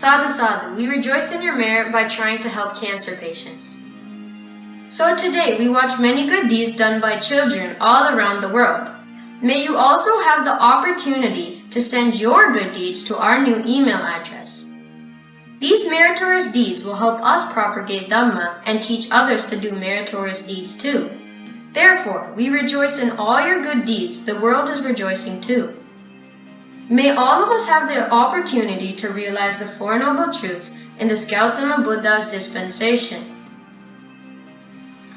Sadhu Sadhu, we rejoice in your merit by trying to help cancer patients. So today we watch many good deeds done by children all around the world. May you also have the opportunity to send your good deeds to our new email address. These meritorious deeds will help us propagate Dhamma and teach others to do meritorious deeds too. Therefore, we rejoice in all your good deeds. The world is rejoicing too. May all of us have the opportunity to realize the Four Noble Truths in this Gautama Buddha's dispensation.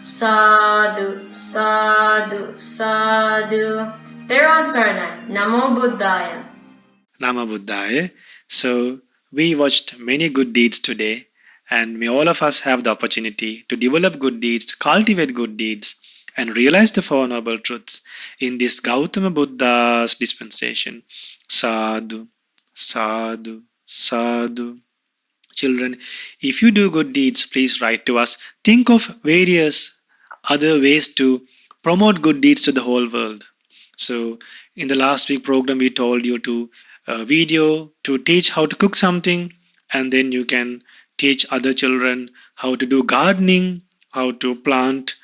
Sadhu, sadhu, sadhu. Theron Sarnai, Namo Buddhaya. Nama Buddhaya. So, we watched many good deeds today, and may all of us have the opportunity to develop good deeds, cultivate good deeds, and realize the Four Noble Truths in this Gautama Buddha's dispensation. Sadhu, sadhu, sadhu. Children, if you do good deeds, please write to us. Think of various other ways to promote good deeds to the whole world. So, in the last week program, we told you to video to teach how to cook something, and then you can teach other children how to do gardening, how to plant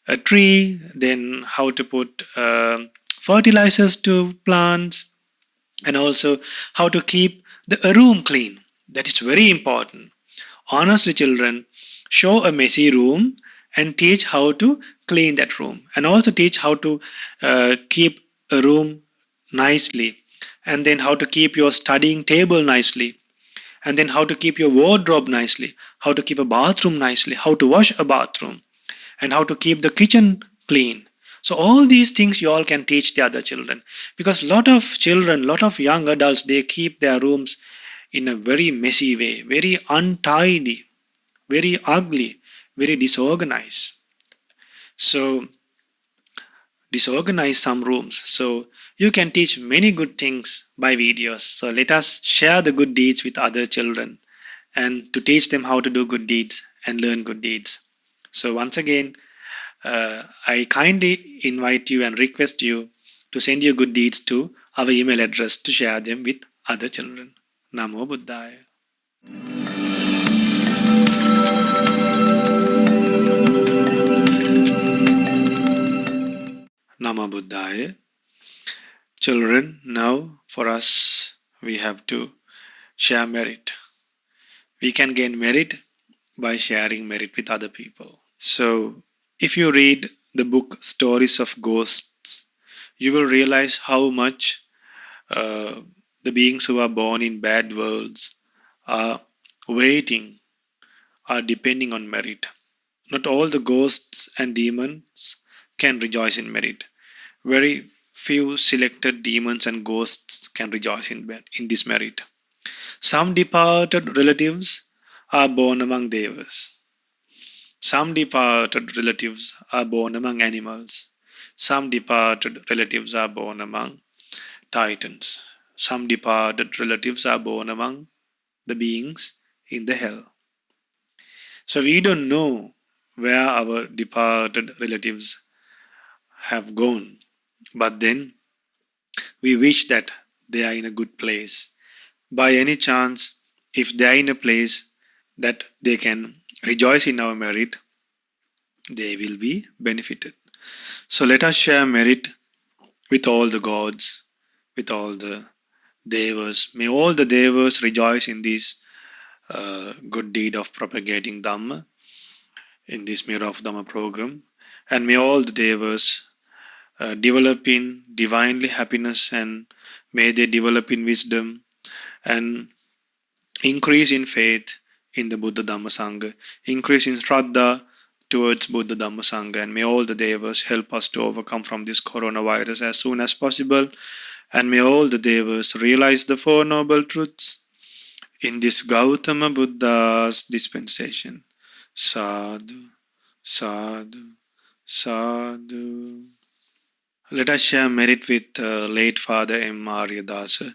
a tree, then how to put fertilizers to plants, and also how to keep the room clean. That is very important. Honestly, children, show a messy room and teach how to clean that room, and also teach how to keep a room nicely, and then how to keep your studying table nicely, and then how to keep your wardrobe nicely, how to keep a bathroom nicely, how to wash a bathroom, and how to keep the kitchen clean. So all these things you all can teach the other children, because lot of children, lot of young adults, they keep their rooms in a very messy way, very untidy, very ugly, very disorganized. So disorganize some rooms. So you can teach many good things by videos. So let us share the good deeds with other children and to teach them how to do good deeds and learn good deeds. So once again, I kindly invite you and request you to send your good deeds to our email address to share them with other children. Namo Buddhaya. Namo Buddhaya. Children, now for us, we have to share merit. We can gain merit by sharing merit with other people. So, if you read the book Stories of Ghosts, you will realize how much the beings who are born in bad worlds are waiting, are depending on merit. Not all the ghosts and demons can rejoice in merit. Very few selected demons and ghosts can rejoice in this merit. Some departed relatives are born among devas. Some departed relatives are born among animals. Some departed relatives are born among titans. Some departed relatives are born among the beings in the hell. So we don't know where our departed relatives have gone, but then we wish that they are in a good place. By any chance, if they are in a place that they can rejoice in our merit, they will be benefited. So let us share merit with all the gods, with all the devas. May all the devas rejoice in this good deed of propagating Dhamma in this Mirror of Dhamma program. And may all the devas develop in divinely happiness, and may they develop in wisdom and increase in faith in the Buddha Dhamma Sangha, increase in Shraddha towards Buddha Dhamma Sangha, and may all the devas help us to overcome from this coronavirus as soon as possible, and may all the devas realize the Four Noble Truths in this Gautama Buddha's dispensation. Sadhu, sadhu, sadhu. Let us share merit with late Father M. Aryadasa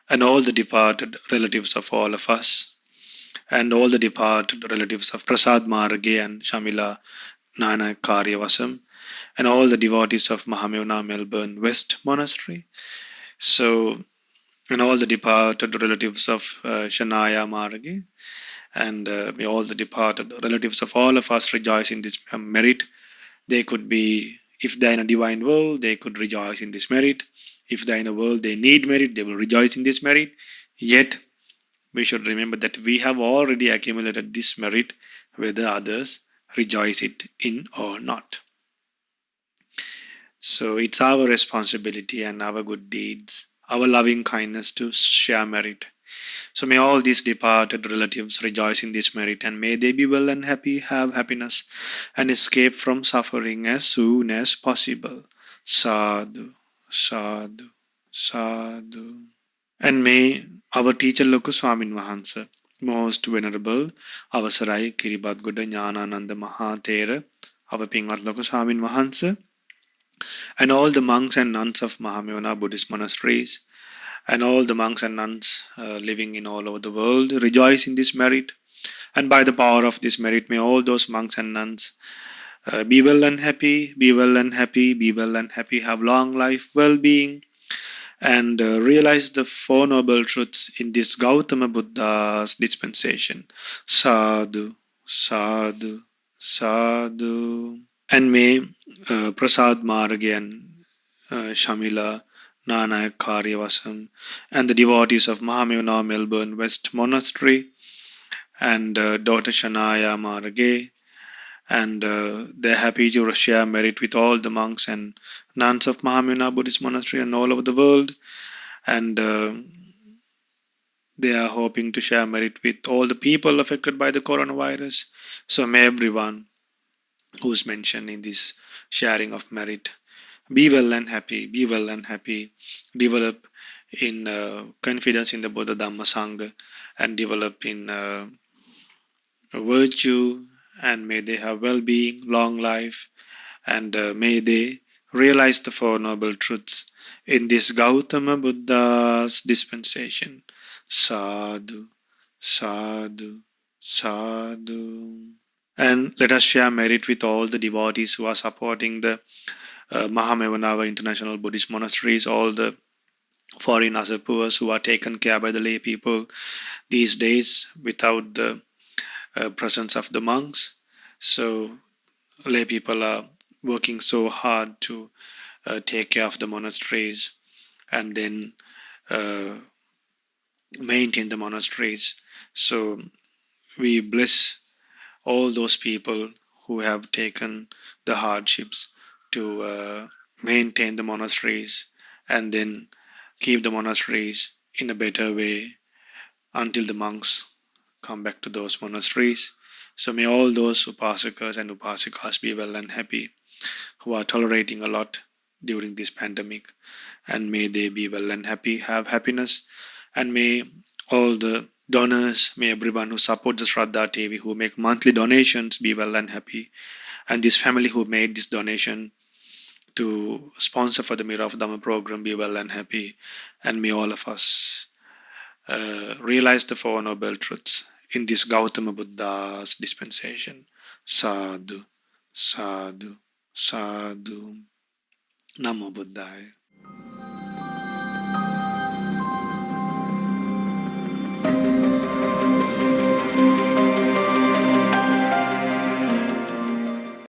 and all the departed relatives of all of us, and all the departed relatives of Prasad Marge and Shamila Nana Karyavasam, and all the devotees of Mahamevna Melbourne West Monastery. So and all the departed relatives of Shanaya Maragi, and may all the departed relatives of all of us rejoice in this merit. They could be, if they're in a divine world, they could rejoice in this merit. If they're in a world they need merit, they will rejoice in this merit. Yet, we should remember that we have already accumulated this merit, whether others rejoice it in or not. So it's our responsibility and our good deeds, our loving kindness to share merit. So may all these departed relatives rejoice in this merit, and may they be well and happy, have happiness, and escape from suffering as soon as possible. Sadhu, sadhu, sadhu. And may our teacher Loku Swamin Wahansa, most venerable Avasarai Kiribadgoda Jnanananda Mahathera, our Pingat Loku Swamin Wahansa, and all the monks and nuns of Mahamevana Buddhist monasteries, and all the monks and nuns living in all over the world rejoice in this merit. And by the power of this merit, may all those monks and nuns be well and happy, be well and happy, be well and happy, have long life, well-being, and realize the Four Noble Truths in this Gautama Buddha's dispensation. Sadhu, sadhu, sadhu. And may Prasad Maragyan, Shamila, Nanayak Karyavasam, and the devotees of Mahamevana Melbourne West Monastery, and daughter Shanaya Marage, and they're happy to share merit with all the monks and nuns of Mahamevana Buddhist Monastery and all over the world, and they are hoping to share merit with all the people affected by the coronavirus. So may everyone who's mentioned in this sharing of merit be well and happy, be well and happy, develop in confidence in the Buddha Dhamma Sangha, and develop in virtue, and may they have well-being, long life, and may they realize the Four Noble Truths in this Gautama Buddha's dispensation. Sadhu, sadhu, sadhu. And let us share merit with all the devotees who are supporting the Mahamevana International Buddhist Monasteries, all the foreign asapurs who are taken care by the lay people these days without the presence of the monks. So lay people are working so hard to take care of the monasteries and then maintain the monasteries. So we bless all those people who have taken the hardships to maintain the monasteries and then keep the monasteries in a better way until the monks come back to those monasteries. So may all those upasakas and upasikas be well and happy who are tolerating a lot during this pandemic, and may they be well and happy, have happiness, and may all the donors, may everyone who support the ShraddhaTV, who make monthly donations, be well and happy, and this family who made this donation to sponsor for the Mirror of Dhamma program be well and happy, and may all of us realize the Four Noble Truths in this Gautama Buddha's dispensation. Sadhu, sadhu, sadhu. Namo Buddhaya.